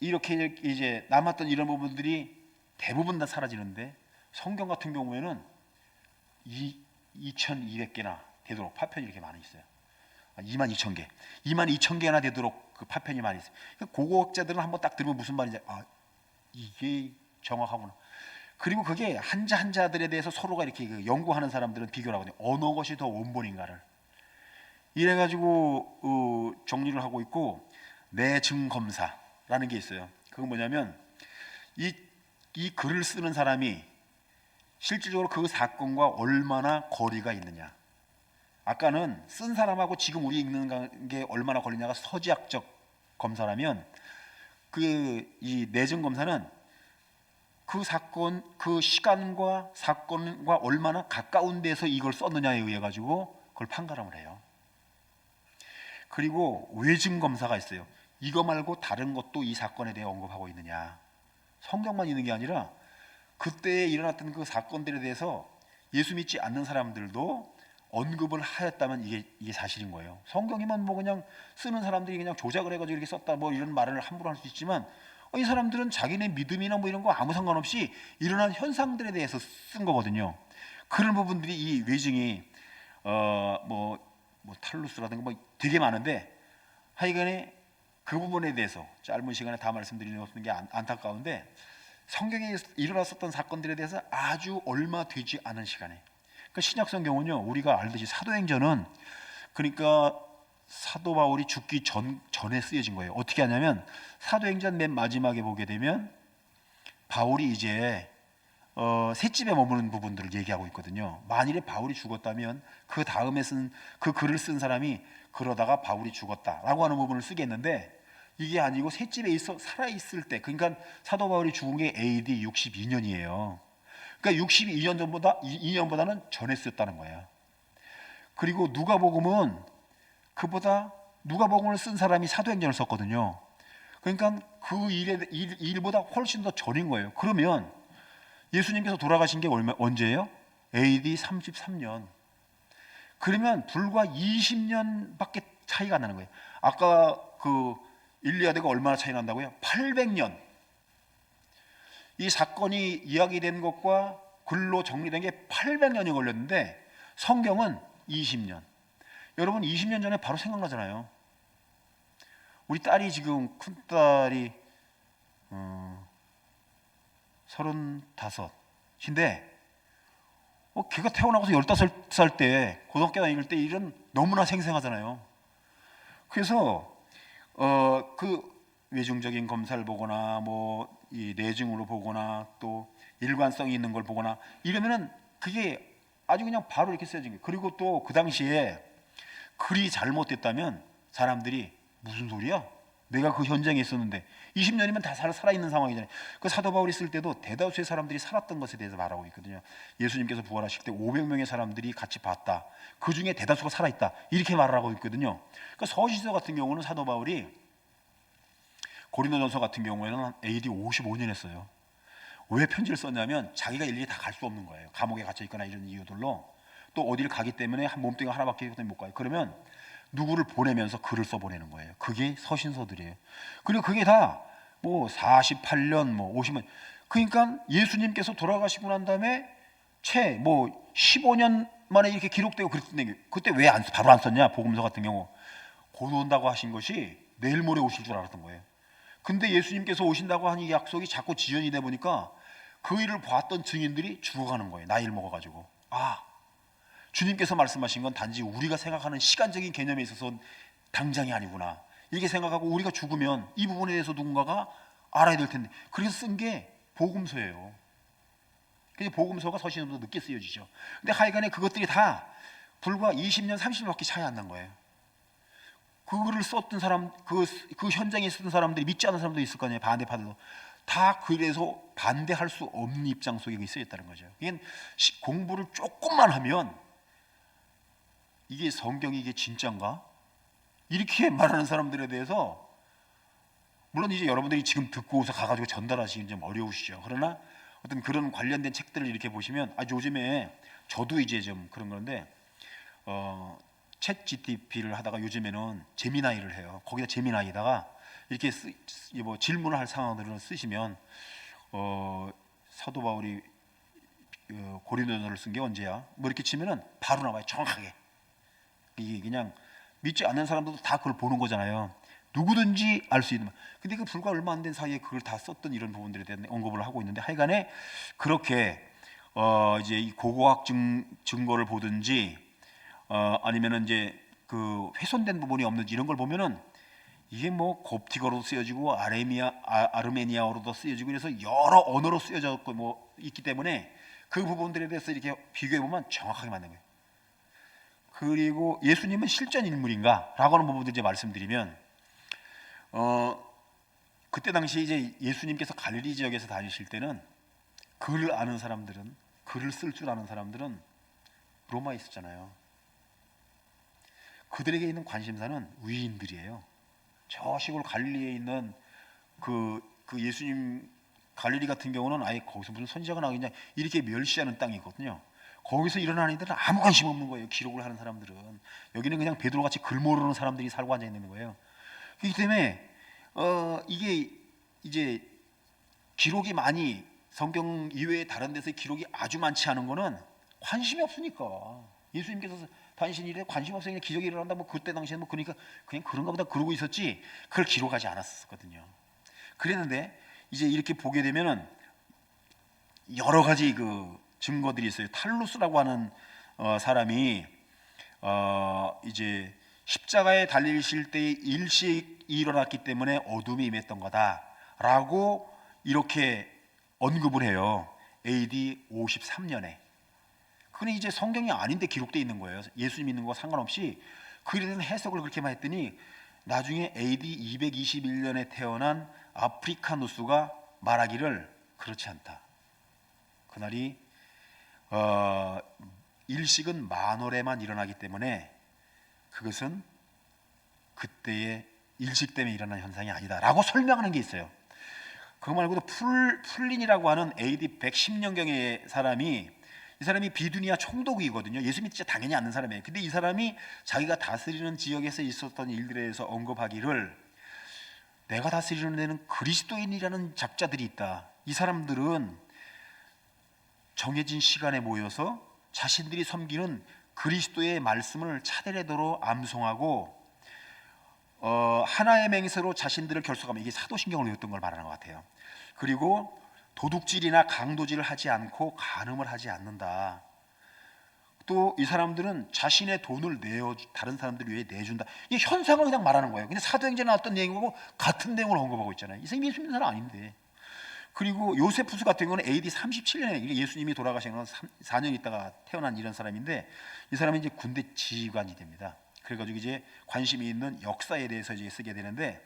이렇게 이제 남았던 이런 부분들이 대부분 다 사라지는데 성경 같은 경우에는 2,200개나 되도록 파편이 이렇게 많이 있어요. 22,000개, 22,000개나 되도록 그 파편이 많이 있어요. 고고학자들은 한번 딱 들으면 무슨 말인지 이게 정확하구나. 그리고 그게 한자 한자들에 대해서 서로가 이렇게 연구하는 사람들은 비교를 하거든요. 어느 것이 더 원본인가를. 이래가지고 정리를 하고 있고 내증검사라는 게 있어요. 그건 뭐냐면 이 글을 쓰는 사람이 실질적으로 그 사건과 얼마나 거리가 있느냐. 아까는 쓴 사람하고 지금 우리 읽는 게 얼마나 걸리냐가 서지학적 검사라면 이 내증 검사는 그 사건, 그 시간과 사건과 얼마나 가까운 데서 이걸 썼느냐에 의해 가지고 그걸 판가름을 해요. 그리고 외증 검사가 있어요. 이거 말고 다른 것도 이 사건에 대해 언급하고 있느냐. 성경만 있는 게 아니라 그때 일어났던 그 사건들에 대해서 예수 믿지 않는 사람들도 언급을 하였다면 이게 사실인 거예요. 성경이면 뭐 그냥 쓰는 사람들이 그냥 조작을 해가지고 이렇게 썼다 뭐 이런 말을 함부로 할 수 있지만 이 사람들은 자기네 믿음이나 뭐 이런 거 아무 상관없이 일어난 현상들에 대해서 쓴 거거든요. 그런 부분들이 이 외증이 뭐 탈루스라든가 뭐 되게 많은데 하여간에 그 부분에 대해서 짧은 시간에 다 말씀드리는 게 안타까운데 성경에 일어났었던 사건들에 대해서 아주 얼마 되지 않은 시간에 그러니까 신약 성경은요 우리가 알듯이 사도행전은 그러니까 사도 바울이 죽기 전에 쓰여진 거예요. 어떻게 하냐면 사도행전 맨 마지막에 보게 되면 바울이 이제 셋집에 머무는 부분들을 얘기하고 있거든요. 만일에 바울이 죽었다면 그 다음에 그 글을 쓴 사람이 그러다가 바울이 죽었다라고 하는 부분을 쓰겠는데 이게 아니고 셋집에 살아있을 때 그러니까 사도 바울이 죽은 게 AD 62년이에요. 그러니까 2년보다는 전에 쓰였다는 거예요. 그리고 누가복음은 그보다 누가복음을 쓴 사람이 사도행전을 썼거든요. 그러니까 그 일보다 훨씬 더 전인 거예요. 그러면 예수님께서 돌아가신 게 언제예요? AD 33년. 그러면 불과 20년밖에 차이가 안 나는 거예요. 아까 그 일리아드가 얼마나 차이 난다고요? 800년. 이 사건이 이야기된 것과 글로 정리된 게 800년이 걸렸는데 성경은 20년. 여러분 20년 전에 바로 생각나잖아요. 우리 딸이 지금 큰딸이 35인데 걔가 태어나고서 15살 때 고등학교 다닐 때 일은 너무나 생생하잖아요. 그래서 그 외중적인 검사를 보거나 뭐 이 내증으로 보거나 또 일관성이 있는 걸 보거나 이러면은 그게 아주 그냥 바로 이렇게 쓰여진 거예요. 그리고 또 그 당시에 글이 잘못됐다면 사람들이 무슨 소리야? 내가 그 현장에 있었는데 20년이면 다 살아있는 상황이잖아요. 그 사도 바울이 쓸 때도 대다수의 사람들이 살았던 것에 대해서 말하고 있거든요. 예수님께서 부활하실 때 500명의 사람들이 같이 봤다. 그 중에 대다수가 살아있다. 이렇게 말을 하고 있거든요. 그 서신서 같은 경우는 사도 바울이 고린도전서 같은 경우에는 AD 55년에 써요. 왜 편지를 썼냐면 자기가 일일이 다 갈 수 없는 거예요. 감옥에 갇혀 있거나 이런 이유들로 또 어디를 가기 때문에 한 몸뚱이가 하나밖에 못 가요. 그러면 누구를 보내면서 글을 써보내는 거예요. 그게 서신서들이에요. 그리고 그게 다 뭐 48년 뭐 50년 그러니까 예수님께서 돌아가시고 난 다음에 채 뭐 15년 만에 이렇게 기록되고 그랬는데 그때 왜 바로 안 썼냐? 복음서 같은 경우 곧 온다고 하신 것이 내일 모레 오실 줄 알았던 거예요. 근데 예수님께서 오신다고 하는 이 약속이 자꾸 지연이 돼 보니까 그 일을 봤던 증인들이 죽어가는 거예요. 나이를 먹어가지고. 주님께서 말씀하신 건 단지 우리가 생각하는 시간적인 개념에 있어서 당장이 아니구나. 이렇게 생각하고 우리가 죽으면 이 부분에 대해서 누군가가 알아야 될 텐데. 그래서 쓴 게 복음서예요. 그래서 복음서가 서신서보다 늦게 쓰여지죠. 근데 하여간에 그것들이 다 불과 20년, 30년밖에 차이 안 난 거예요. 그거를 썼던 사람, 그 현장에 있었던 사람들이 믿지 않는 사람도 있을 거 아니에요. 반대파들도. 다 그래서 반대할 수 없는 입장 속에 있어있다는 거죠. 이게 공부를 조금만 하면 이게 성경이 이게 진짜인가? 이렇게 말하는 사람들에 대해서 물론 이제 여러분들이 지금 듣고서 가가지고 전달하시긴 좀 어려우시죠. 그러나 어떤 그런 관련된 책들을 이렇게 보시면 요즘에 저도 이제 좀 그런 건데 챗 GTP를 하다가 요즘에는 제미나이를 해요. 거기다 제미나이에다가 이렇게 뭐 질문을 할 상황들을 쓰시면 사도 바울이 고린도전서를 쓴 게 언제야? 뭐 이렇게 치면은 바로 나와요. 정확하게. 이게 그냥 믿지 않는 사람들도 다 그걸 보는 거잖아요. 누구든지 알 수 있는. 근데 그 불과 얼마 안 된 사이에 그걸 다 썼던 이런 부분들에 대한 언급을 하고 있는데 하여간에 그렇게 이제 이 고고학 증거를 보든지 아니면은 이제 그 훼손된 부분이 없는지 이런 걸 보면은 이게 뭐 곱티거로도 쓰여지고 아르메니아어로도 쓰여지고 그래서 여러 언어로 쓰여졌고 뭐 있기 때문에 그 부분들에 대해서 이렇게 비교해 보면 정확하게 맞는 거예요. 그리고 예수님은 실존 인물인가라고 하는 부분들 이제 말씀드리면 그때 당시 이제 예수님께서 갈릴리 지역에서 다니실 때는 글을 아는 사람들은 글을 쓸 줄 아는 사람들은 로마에 있었잖아요. 그들에게 있는 관심사는 위인들이에요. 저 시골 갈릴리에 있는 그 예수님 갈릴리 같은 경우는 아예 거기서 무슨 선지자가 나오겠냐 이렇게 멸시하는 땅이거든요. 거기서 일어나는 이들은 아무 관심 없는 거예요. 기록을 하는 사람들은. 여기는 그냥 베드로같이 글 모르는 사람들이 살고 앉아 있는 거예요. 그렇기 때문에 이게 이제 기록이 많이 성경 이외에 다른 데서 기록이 아주 많지 않은 거는 관심이 없으니까. 예수님께서 다니신 일에 관심 없으니까 기적이 일어난다 뭐 그때 당시에 뭐 그러니까 그냥 그런가 보다 그러고 있었지 그걸 기록하지 않았었거든요. 그랬는데 이제 이렇게 보게 되면은 여러 가지 그 증거들이 있어요. 탈루스라고 하는 사람이 이제 십자가에 달리실 때 일시에 일어났기 때문에 어둠이 임했던 거다라고 이렇게 언급을 해요. AD 53년에. 그건 이제 성경이 아닌데 기록되어 있는 거예요. 예수님 믿는 거와 상관없이 그에 대한 해석을 그렇게만 했더니 나중에 AD 221년에 태어난 아프리카누스가 말하기를 그렇지 않다. 그날이 일식은 만월에만 일어나기 때문에 그것은 그때의 일식 때문에 일어난 현상이 아니다라고 설명하는 게 있어요. 그거 말고도 풀린이라고 하는 AD 110년경의 사람이 이 사람이 비두니아 총독이거든요. 예수 믿지 당연히 않는 사람이에요. 근데 이 사람이 자기가 다스리는 지역에서 있었던 일들에 대해서 언급하기를 내가 다스리는 데는 그리스도인이라는 작자들이 있다. 이 사람들은 정해진 시간에 모여서 자신들이 섬기는 그리스도의 말씀을 차례대로 암송하고 하나의 맹세로 자신들을 결속하면 이게 사도신경을 외웠던 걸 말하는 것 같아요. 그리고 도둑질이나 강도질을 하지 않고 간음을 하지 않는다. 또 이 사람들은 자신의 돈을 내어 다른 사람들 위해 내준다. 이 현상을 그냥 말하는 거예요. 근데 사도행전에 나왔던 내용하고 같은 내용을 언급하고 있잖아요. 이 사람이 예수 믿는 사람 아닌데. 그리고 요세푸스 같은 경우는 AD 37년에 예수님이 돌아가신 건 4년 있다가 태어난 이런 사람인데, 이 사람이 이제 군대 지휘관이 됩니다. 그래가지고 이제 관심이 있는 역사에 대해서 이제 쓰게 되는데,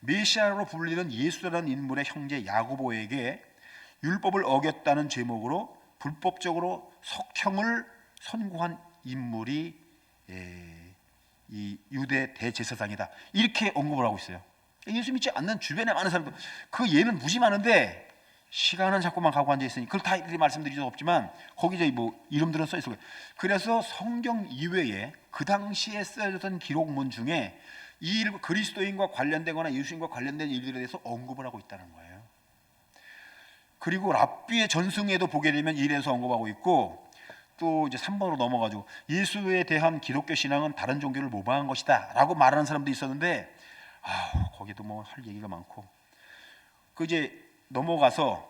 메시아로 불리는 예수라는 인물의 형제 야고보에게 율법을 어겼다는 제목으로 불법적으로 석형을 선고한 인물이 이 유대 대제사장이다, 이렇게 언급을 하고 있어요. 예수 믿지 않는 주변에 많은 사람들, 그 예는 무지 많은데 시간은 자꾸만 가고 앉아 있으니 그걸 다 일일이 말씀드릴 수 없지만 거기 이제 뭐 이름들은 써 있어요. 그래서 성경 이외에 그 당시에 쓰여졌던 기록문 중에 이 그리스도인과 관련되거나 예수님과 관련된 일들에 대해서 언급을 하고 있다는 거예요. 그리고 랍비의 전승에도 보게 되면 이 일에서 언급하고 있고, 또 이제 3번으로 넘어가지고 예수에 대한 기독교 신앙은 다른 종교를 모방한 것이다 라고 말하는 사람도 있었는데, 거기도 뭐 할 얘기가 많고, 그 이제 넘어가서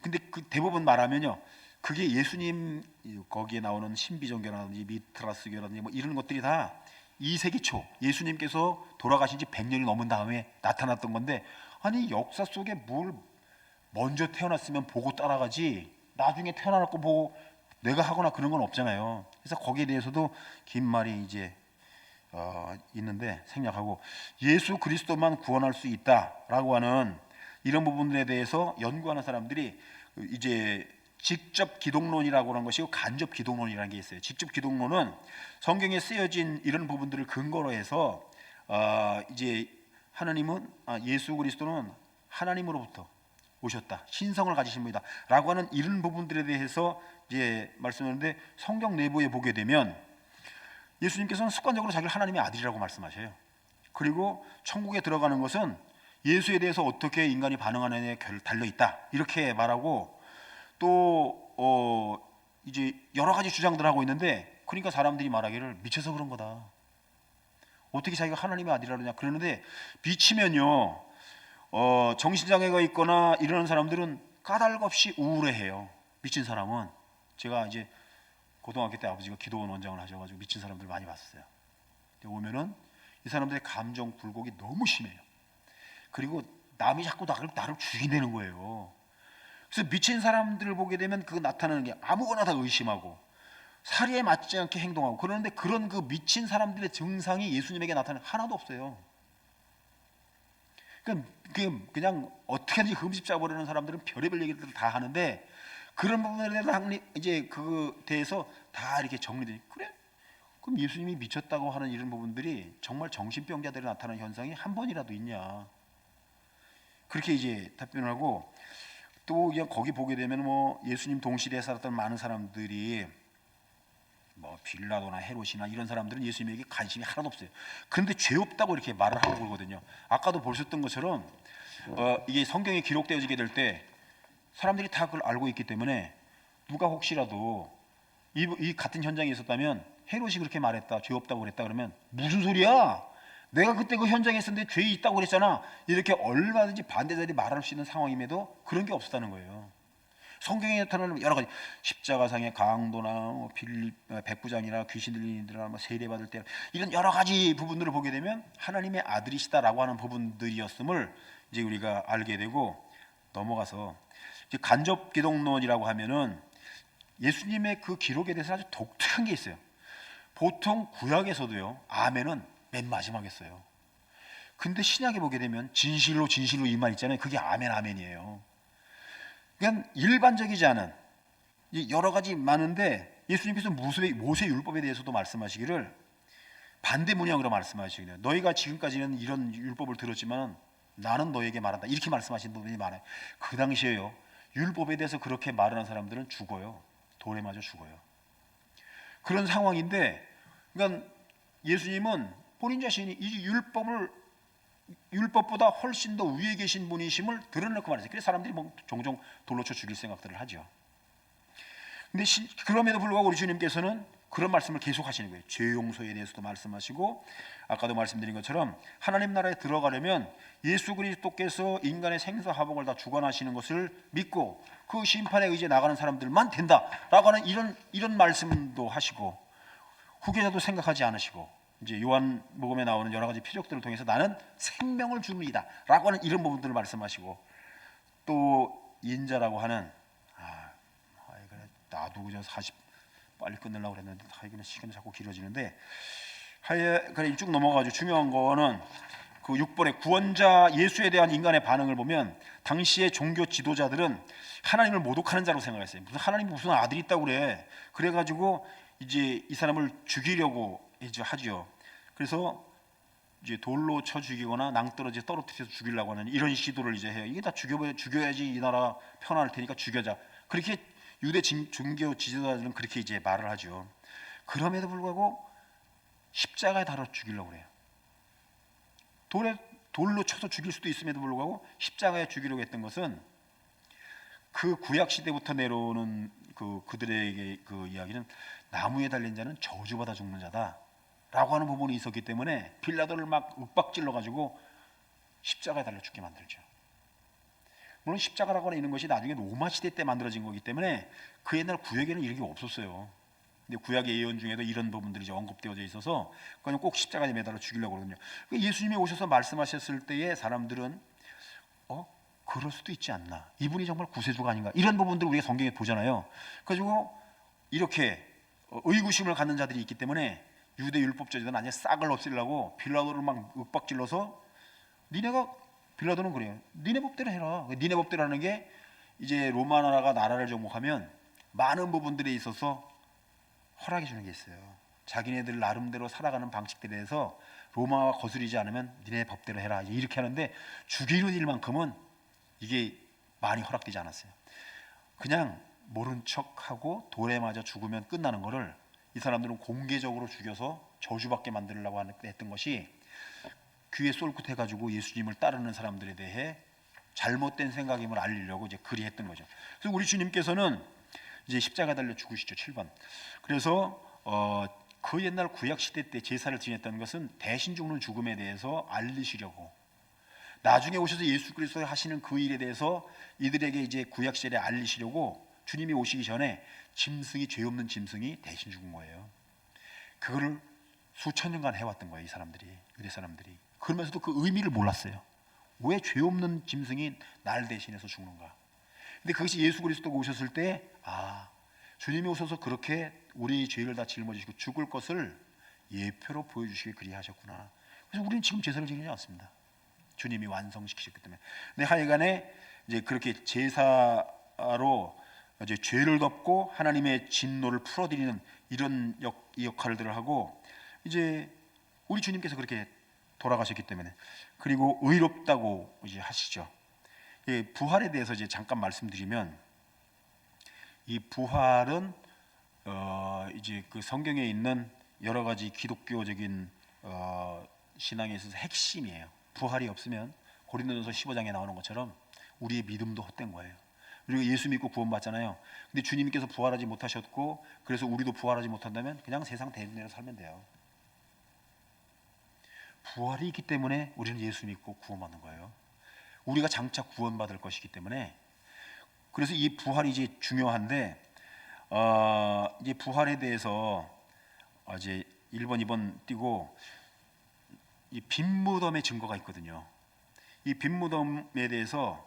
근데 그 대부분 말하면요, 그게 예수님 거기에 나오는 신비종교라든지 미트라스교라든지 뭐 이런 것들이 다 2세기 초 예수님께서 돌아가신 지 100년이 넘은 다음에 나타났던 건데, 아니 역사 속에 뭘 먼저 태어났으면 보고 따라가지 나중에 태어나고 보고 내가 하거나 그런 건 없잖아요. 그래서 거기에 대해서도 긴 말이 이제 있는데 생략하고, 예수 그리스도만 구원할 수 있다라고 하는 이런 부분들에 대해서 연구하는 사람들이 이제 직접 기독론이라고 하는 것이고 간접 기독론이라는 게 있어요. 직접 기독론은 성경에 쓰여진 이런 부분들을 근거로 해서 이제 하나님은 예수 그리스도는 하나님으로부터 오셨다, 신성을 가지신 분이다 라고 하는 이런 부분들에 대해서 이제 말씀하는데, 성경 내부에 보게 되면 예수님께서는 습관적으로 자기를 하나님의 아들이라고 말씀하셔요. 그리고 천국에 들어가는 것은 예수에 대해서 어떻게 인간이 반응하느냐에 달려있다 이렇게 말하고, 또 이제 여러 가지 주장들 하고 있는데, 그러니까 사람들이 말하기를 미쳐서 그런 거다, 어떻게 자기가 하나님의 아들이라 그러냐 그러는데, 미치면요 정신장애가 있거나 이러는 사람들은 까닭없이 우울해해요. 미친 사람은, 제가 이제 고등학교 때 아버지가 기도원 원장을 하셔가지고 미친 사람들 많이 봤어요. 근데 오면은 이 사람들의 감정 굴곡이 너무 심해요. 그리고 남이 자꾸 나를 죽이내는 거예요. 그래서 미친 사람들을 보게 되면 그 나타나는 게 아무거나 다 의심하고 사리에 맞지 않게 행동하고, 그런데 그런 그 미친 사람들의 증상이 예수님에게 나타나는 하나도 없어요. 그냥 어떻게든지 흠집 잡아버리는 사람들은 별의별 얘기를 다 하는데, 그런 부분에 대해서 이제 그 대해서 다 이렇게 정리되니, 그래? 그럼 예수님이 미쳤다고 하는 이런 부분들이 정말 정신병자들이 나타나는 현상이 한 번이라도 있냐? 그렇게 이제 답변을 하고, 또 그냥 거기 보게 되면 뭐 예수님 동시대에 살았던 많은 사람들이 뭐 빌라도나 헤롯이나 이런 사람들은 예수님에게 관심이 하나도 없어요. 그런데 죄 없다고 이렇게 말을 하고 그러거든요. 아까도 보셨던 것처럼 이게 성경에 기록되어지게 될 때 사람들이 다 그걸 알고 있기 때문에, 누가 혹시라도 이 같은 현장에 있었다면 헤롯이 그렇게 말했다, 죄 없다고 그랬다 그러면, 무슨 소리야? 내가 그때 그 현장에 있었는데 죄 있다고 그랬잖아, 이렇게 얼마든지 반대자들이 말할 수 있는 상황임에도 그런 게 없었다는 거예요. 성경에 나타나는 여러 가지 십자가상의 강도나 백부장이나 귀신 들리는 이들이나 세례받을 때 이런 여러 가지 부분들을 보게 되면 하나님의 아들이시다라고 하는 부분들이었음을 이제 우리가 알게 되고, 넘어가서 이제 간접 기독론이라고 하면은 예수님의 그 기록에 대해서 아주 독특한 게 있어요. 보통 구약에서도요 아멘은 맨 마지막에 써요. 근데 신약에 보게 되면 진실로 진실로 이 말 있잖아요. 그게 아멘 아멘이에요. 그냥 일반적이지 않은 여러 가지 많은데, 예수님께서 모세 율법에 대해서도 말씀하시기를 반대 문양으로 말씀하시기를, 너희가 지금까지는 이런 율법을 들었지만 나는 너에게 말한다, 이렇게 말씀하신 부분이 많아요. 그 당시에요 율법에 대해서 그렇게 말하는 사람들은 죽어요. 돌에 맞아 죽어요. 그런 상황인데, 그러니까 예수님은 본인 자신이 이 율법보다 훨씬 더 위에 계신 분이심을 드러내고 말했어요. 그래서 사람들이 뭐 종종 돌로 쳐 죽일 생각들을 하죠. 근데 그럼에도 불구하고 우리 주님께서는 그런 말씀을 계속 하시는 거예요. 죄 용서에 대해서도 말씀하시고, 아까도 말씀드린 것처럼 하나님 나라에 들어가려면 예수 그리스도께서 인간의 생사화복을 다 주관하시는 것을 믿고 그 심판에 의지해 나가는 사람들만 된다라고 하는 이런 말씀도 하시고, 후계자도 생각하지 않으시고, 이제 요한복음에 나오는 여러 가지 표적들을 통해서 나는 생명을 주는 이다라고 하는 이런 부분들을 말씀하시고, 또 인자라고 하는 그래 나도 그저 40 빨리 끝내려고 그랬는데 이거는 시간이 자꾸 길어지는데, 그래 쭉 넘어가죠. 중요한 거는 그 6번의 구원자 예수에 대한 인간의 반응을 보면, 당시의 종교 지도자들은 하나님을 모독하는 자로 생각했어요. 하나님 무슨 아들이 있다고 그래가지고 이제 이 사람을 죽이려고 이제 하죠. 그래서 이제 돌로 쳐 죽이거나 낭떠러지에 떨어뜨려서 죽이려고 하는 이런 시도를 이제 해요. 이게 다 죽여야지 이 나라 편안할 테니까 죽여자. 그렇게 유대 종교 지도자들은 그렇게 이제 말을 하죠. 그럼에도 불구하고 십자가에 달아 죽이려고 그래요. 돌로 쳐서 죽일 수도 있음에도 불구하고 십자가에 죽이려고 했던 것은, 그 구약 시대부터 내려오는 그들에게 그 이야기는 나무에 달린 자는 저주받아 죽는 자다라고 하는 부분이 있었기 때문에 빌라도를 막 윽박질러 가지고 십자가에 달려 죽게 만들죠. 물론 십자가라고 하는 것이 나중에 로마 시대 때 만들어진 거기 때문에 그 옛날 구약에는 이런 게 없었어요. 근데 구약의 예언 중에도 이런 부분들이 이제 언급되어져 있어서 그냥 꼭 십자가에 매달아 죽이려고 그러거든요. 예수님이 오셔서 말씀하셨을 때에 사람들은 그럴 수도 있지 않나, 이분이 정말 구세주가 아닌가, 이런 부분들을 우리가 성경에 보잖아요. 그래가지고 이렇게 의구심을 갖는 자들이 있기 때문에 유대 율법자들은 아예 싹을 없애려고 빌라도를 막 윽박질러서, 빌라도는 그래요. 니네 법대로 해라. 니네 법대로 하는 게, 이제 로마 나라가 나라를 정복하면 많은 부분들에 있어서 허락해 주는 게 있어요. 자기네들 나름대로 살아가는 방식들에 대해서 로마와 거스르지 않으면 니네 법대로 해라, 이렇게 하는데, 죽이는 일만큼은 이게 많이 허락되지 않았어요. 그냥 모른 척하고 돌에 맞아 죽으면 끝나는 거를 이 사람들은 공개적으로 죽여서 저주받게 만들려고 했던 것이, 귀에 쏠긋해가지고 예수님을 따르는 사람들에 대해 잘못된 생각임을 알리려고 이제 그리 했던 거죠. 그래서 우리 주님께서는 이제 십자가 달려 죽으시죠. 7번. 그래서 그 옛날 구약 시대 때 제사를 지냈다는 것은 대신 죽는 죽음에 대해서 알리시려고, 나중에 오셔서 예수 그리스도 하시는 그 일에 대해서 이들에게 이제 구약 시대에 알리시려고 주님이 오시기 전에 죄 없는 짐승이 대신 죽은 거예요. 그거를 수천 년간 해왔던 거예요, 이 사람들이, 유대 사람들이. 그러면서도 그 의미를 몰랐어요. 왜 죄 없는 짐승이 날 대신해서 죽는가? 근데 그것이 예수 그리스도가 오셨을 때, 주님이 오셔서 그렇게 우리 죄를 다 짊어지시고 죽을 것을 예표로 보여주시게 그리 하셨구나. 그래서 우리는 지금 제사를 지내지 않습니다. 주님이 완성시키셨기 때문에. 근데 하여간에 이제 그렇게 제사로 이제 죄를 덮고 하나님의 진노를 풀어드리는 이런 역할들을 하고, 이제 우리 주님께서 그렇게 돌아가셨기 때문에, 그리고 의롭다고 이제 하시죠. 부활에 대해서 이제 잠깐 말씀드리면, 이 부활은 이제 그 성경에 있는 여러 가지 기독교적인 신앙에 있어서 핵심이에요. 부활이 없으면 고린도전서 15장에 나오는 것처럼 우리의 믿음도 헛된 거예요. 우리가 예수 믿고 구원받잖아요. 근데 주님께서 부활하지 못하셨고, 그래서 우리도 부활하지 못한다면 그냥 세상 되는 대로 살면 돼요. 부활이 있기 때문에 우리는 예수 믿고 구원받는 거예요. 우리가 장차 구원받을 것이기 때문에. 그래서 이 부활이 이제 중요한데, 이제 부활에 대해서 이제 1번, 2번 띄고, 이 빈무덤의 증거가 있거든요. 이 빈무덤에 대해서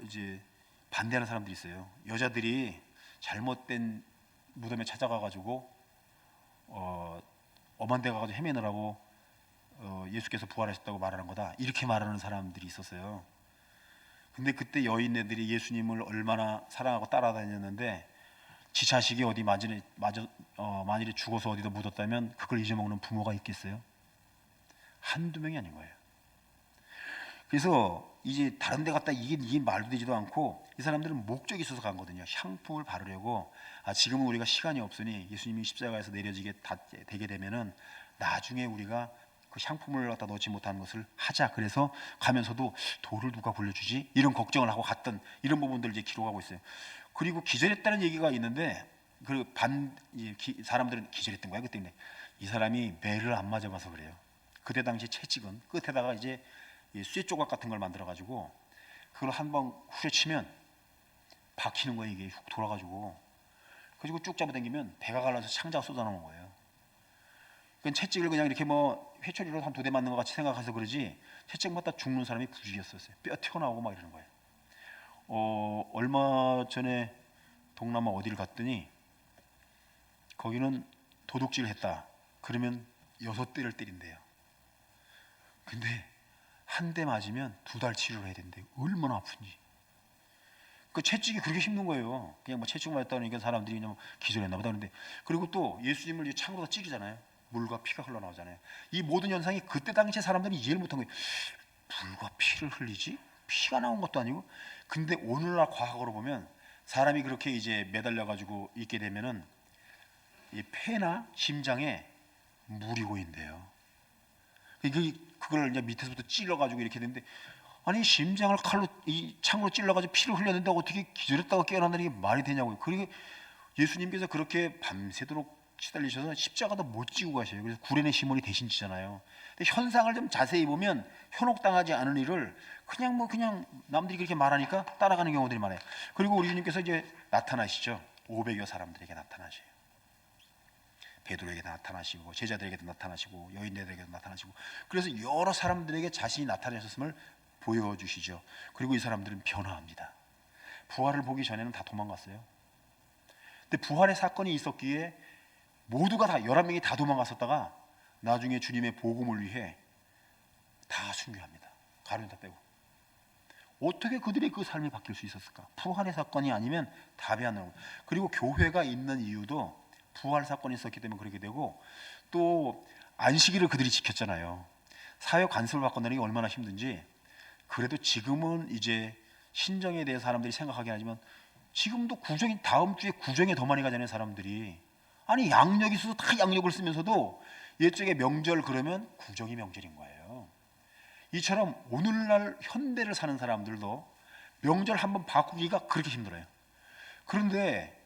이제 반대하는 사람들이 있어요. 여자들이 잘못된 무덤에 찾아가가지고 엄한 데 가가지고 헤매느라고 예수께서 부활하셨다고 말하는 거다, 이렇게 말하는 사람들이 있었어요. 근데 그때 여인네들이 예수님을 얼마나 사랑하고 따라다녔는데, 지 자식이 어디 만일에 죽어서 어디다 묻었다면 그걸 잊어먹는 부모가 있겠어요? 한두 명이 아닌 거예요. 그래서 이제 다른 데 갔다 이게 말도 되지도 않고, 이 사람들은 목적이 있어서 간 거거든요. 향품을 바르려고. 지금은 우리가 시간이 없으니 예수님이 십자가에서 내려지게 되게 되면은 나중에 우리가 그 향품을 갖다 넣지 못한 것을 하자. 그래서 가면서도 돌을 누가 굴려주지? 이런 걱정을 하고 갔던 이런 부분들을 이제 기록하고 있어요. 그리고 기절했다는 얘기가 있는데, 사람들은 기절했던 거야 그때. 이 사람이 매를 안 맞아봐서 그래요. 그때 당시 채찍은 끝에다가 이제 쇠 조각 같은 걸 만들어 가지고 그걸 한번 후려치면 박히는 거예요. 이게 훅 돌아가지고. 그리고 쭉 잡아당기면 배가 갈라서 창자가 쏟아나오는 거예요. 그건 채찍을 그냥 이렇게 뭐 회초리로 한 2대 맞는 것 같이 생각해서 그러지, 채찍 맞다 죽는 사람이 부지였었어요. 뼈 튀어나오고 막 이러는 거예요. 얼마 전에 동남아 어디를 갔더니 거기는 도둑질을 했다 그러면 6대를 때린대요. 근데 한 대 맞으면 2달 치료를 해야 된대요. 얼마나 아픈지. 그 채찍이 그렇게 힘든 거예요. 그냥 뭐 채찍 맞았다니까 사람들이 그냥 기절했나 보다. 그런데 그리고 또 예수님을 창으로 찌르잖아요. 물과 피가 흘러나오잖아요. 이 모든 현상이 그때 당시에 사람들이 이해를 못한 거예요. 물과 피를 흘리지? 피가 나온 것도 아니고. 근데 오늘날 과학으로 보면 사람이 그렇게 이제 매달려 가지고 있게 되면은 이 폐나 심장에 물이 고인대요. 그걸 이제 밑에서부터 찔러 가지고 이렇게 되는데, 아니 심장을 칼로 이 창으로 찔러 가지고 피를 흘렸는데 어떻게 기절했다가 깨어난다는 게 말이 되냐고요. 그리고 예수님께서 그렇게 밤새도록 시달리셔서 십자가도 못 지고 가셔요. 그래서 구레네 시몬이 대신 지잖아요. 근데 현상을 좀 자세히 보면 현혹당하지 않은 일을 그냥 남들이 그렇게 말하니까 따라가는 경우들이 많아요. 그리고 우리 주님께서 이제 나타나시죠. 500여 사람들에게 나타나셔요. 베드로에게 나타나시고 제자들에게도 나타나시고 여인들에게도 나타나시고, 그래서 여러 사람들에게 자신이 나타나셨음을 보여주시죠. 그리고 이 사람들은 변화합니다. 부활을 보기 전에는 다 도망갔어요. 근데 부활의 사건이 있었기에 모두가 다 11명이 다 도망갔었다가 나중에 주님의 복음을 위해 다 순교합니다. 가룟 다 빼고. 어떻게 그들의 그 삶이 바뀔 수 있었을까? 부활의 사건이 아니면 답이 안 나오고. 그리고 교회가 있는 이유도 부활 사건이 있었기 때문에 그렇게 되고, 또 안식일을 그들이 지켰잖아요. 사회 간섭을 받는다는 게 얼마나 힘든지. 그래도 지금은 이제 신정에 대해 사람들이 생각하긴 하지만 지금도 구정이, 다음 주에 구정에 더 많이 가잖아요 사람들이. 아니 양력이 있어서 다 양력을 쓰면서도 옛적에 명절 그러면 구정이 명절인 거예요. 이처럼 오늘날 현대를 사는 사람들도 명절 한번 바꾸기가 그렇게 힘들어요. 그런데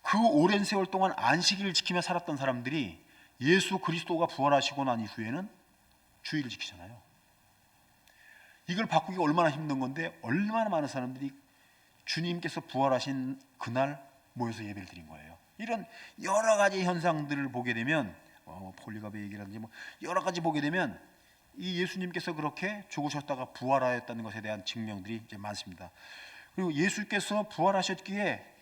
그 오랜 세월 동안 안식일을 지키며 살았던 사람들이 예수 그리스도가 부활하시고 난 이후에는 주일을 지키잖아요. 이걸 바꾸기가 얼마나 힘든 건데, 얼마나 많은 사람들이 주님께서 부활하신 그날 모여서 예배를 드린 거예요. 이런 여러 가지 현상들을 보게 되면 폴리갑의 얘기라든지 뭐 여러 가지 보게 되면 이 예수님께서 그렇게 죽으셨다가 부활하였다는 것에 대한 증명들이 이제 많습니다. 그리고 예수께서 부활하셨기에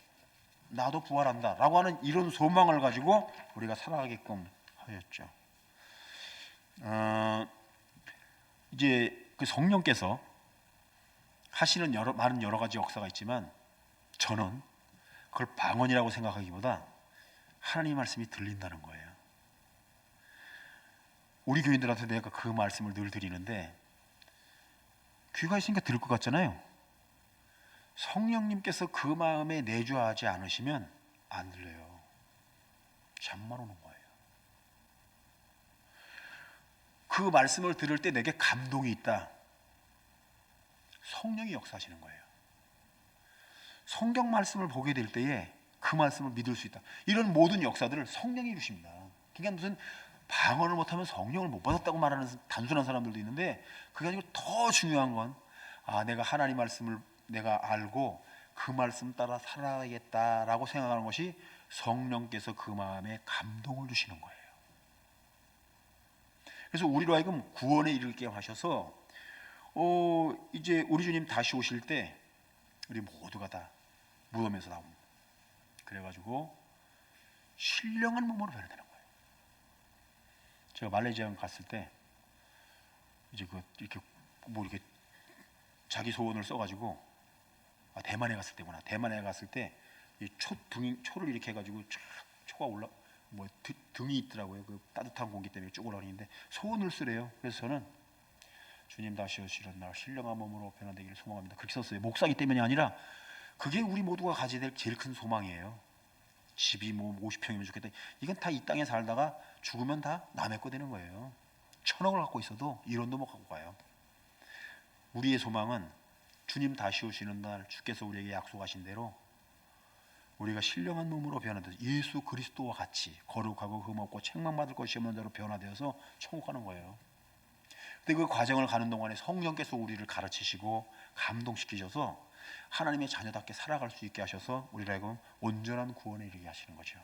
나도 부활한다 라고 하는 이런 소망을 가지고 우리가 살아가게끔 하였죠. 이제 그 성령께서 하시는 많은 여러 가지 역사가 있지만 저는 그걸 방언이라고 생각하기보다 하나님의 말씀이 들린다는 거예요. 우리 교인들한테 내가 그 말씀을 늘 드리는데, 귀가 있으니까 들을 것 같잖아요. 성령님께서 그 마음에 내주하지 않으시면 안 들려요. 잠만 오는 거예요. 그 말씀을 들을 때 내게 감동이 있다. 성령이 역사하시는 거예요. 성경 말씀을 보게 될 때에 그 말씀을 믿을 수 있다. 이런 모든 역사들을 성령이 주십니다. 그러니까 무슨 방언을 못하면 성령을 못 받았다고 말하는 단순한 사람들도 있는데, 그게 아니고 더 중요한 건 내가 하나님 말씀을 내가 알고 그 말씀 따라 살아야겠다라고 생각하는 것이 성령께서 그 마음에 감동을 주시는 거예요. 그래서 우리로 하여금 구원에 이르게 하셔서 이제 우리 주님 다시 오실 때 우리 모두가 다 무덤에서 나옵니다. 그래가지고 신령한 몸으로 변화되는 거예요. 제가 말레이시아 갔을 때 이제 이렇게 이렇게 자기 소원을 써가지고, 대만에 갔을 때구나. 대만에 갔을 때 이 초를 이렇게 해가지고 쫙 초가 등이 있더라고요. 그 따뜻한 공기 때문에 쭉 올라오는데 소원을 쓰래요. 그래서 저는 주님 다시 오시는 날 신령한 몸으로 변화되기를 소망합니다. 그렇게 썼어요. 목사기 때문이 아니라 그게 우리 모두가 가져야 될 제일 큰 소망이에요. 집이 50평이면 좋겠다. 이건 다 이 땅에 살다가 죽으면 다 남의 거 되는 거예요. 1000억을 갖고 있어도 1원도 못 갖고 가요. 우리의 소망은 주님 다시 오시는 날 주께서 우리에게 약속하신 대로 우리가 신령한 몸으로 변화돼서 예수 그리스도와 같이 거룩하고 흠없고 책망받을 것이 없는 자로 변화되어서 천국 가는 거예요. 근데 그 과정을 가는 동안에 성령께서 우리를 가르치시고 감동시키셔서 하나님의 자녀답게 살아갈 수 있게 하셔서 우리를 하여금 온전한 구원에 이르게 하시는 거죠.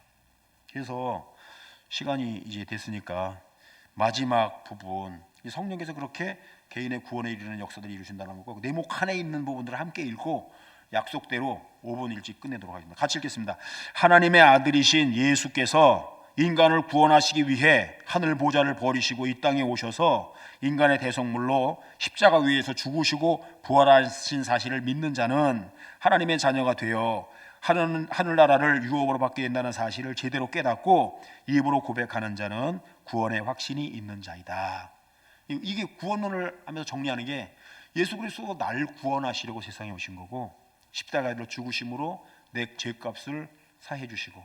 그래서 시간이 이제 됐으니까 마지막 부분, 성령께서 그렇게 개인의 구원에 이르는 역사들을 이루신다는 거고, 내목 안에 있는 부분들을 함께 읽고 약속대로 5분 일찍 끝내도록 하겠습니다. 같이 읽겠습니다. 하나님의 아들이신 예수께서 인간을 구원하시기 위해 하늘 보좌를 버리시고 이 땅에 오셔서 인간의 대성물로 십자가 위에서 죽으시고 부활하신 사실을 믿는 자는 하나님의 자녀가 되어 하늘나라를 유업으로 받게 된다는 사실을 제대로 깨닫고 입으로 고백하는 자는 구원의 확신이 있는 자이다. 이게 구원론을 하면서 정리하는 게, 예수 그리스도가 날 구원하시려고 세상에 오신 거고 십자가로 죽으심으로 내 죄값을 사해 주시고,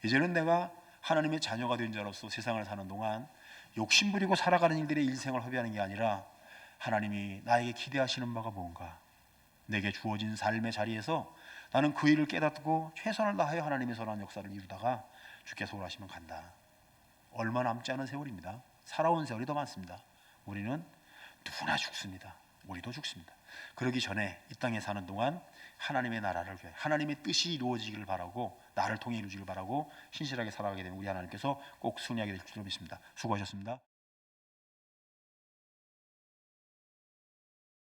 이제는 내가 하나님의 자녀가 된 자로서 세상을 사는 동안 욕심부리고 살아가는 일들의 일생을 허비하는 게 아니라 하나님이 나에게 기대하시는 바가 뭔가, 내게 주어진 삶의 자리에서 나는 그 일을 깨닫고 최선을 다하여 하나님의 선한 역사를 이루다가 주께서 원하시면 간다. 얼마 남지 않은 세월입니다. 살아온 세월이 더 많습니다. 우리는 누구나 죽습니다. 우리도 죽습니다. 그러기 전에 이 땅에 사는 동안 하나님의 나라를 위해 하나님의 뜻이 이루어지기를 바라고, 나를 통해 이루어지기를 바라고 신실하게 살아가게 되는 우리 하나님께서 꼭 승리하게 될 줄로 믿습니다. 수고하셨습니다.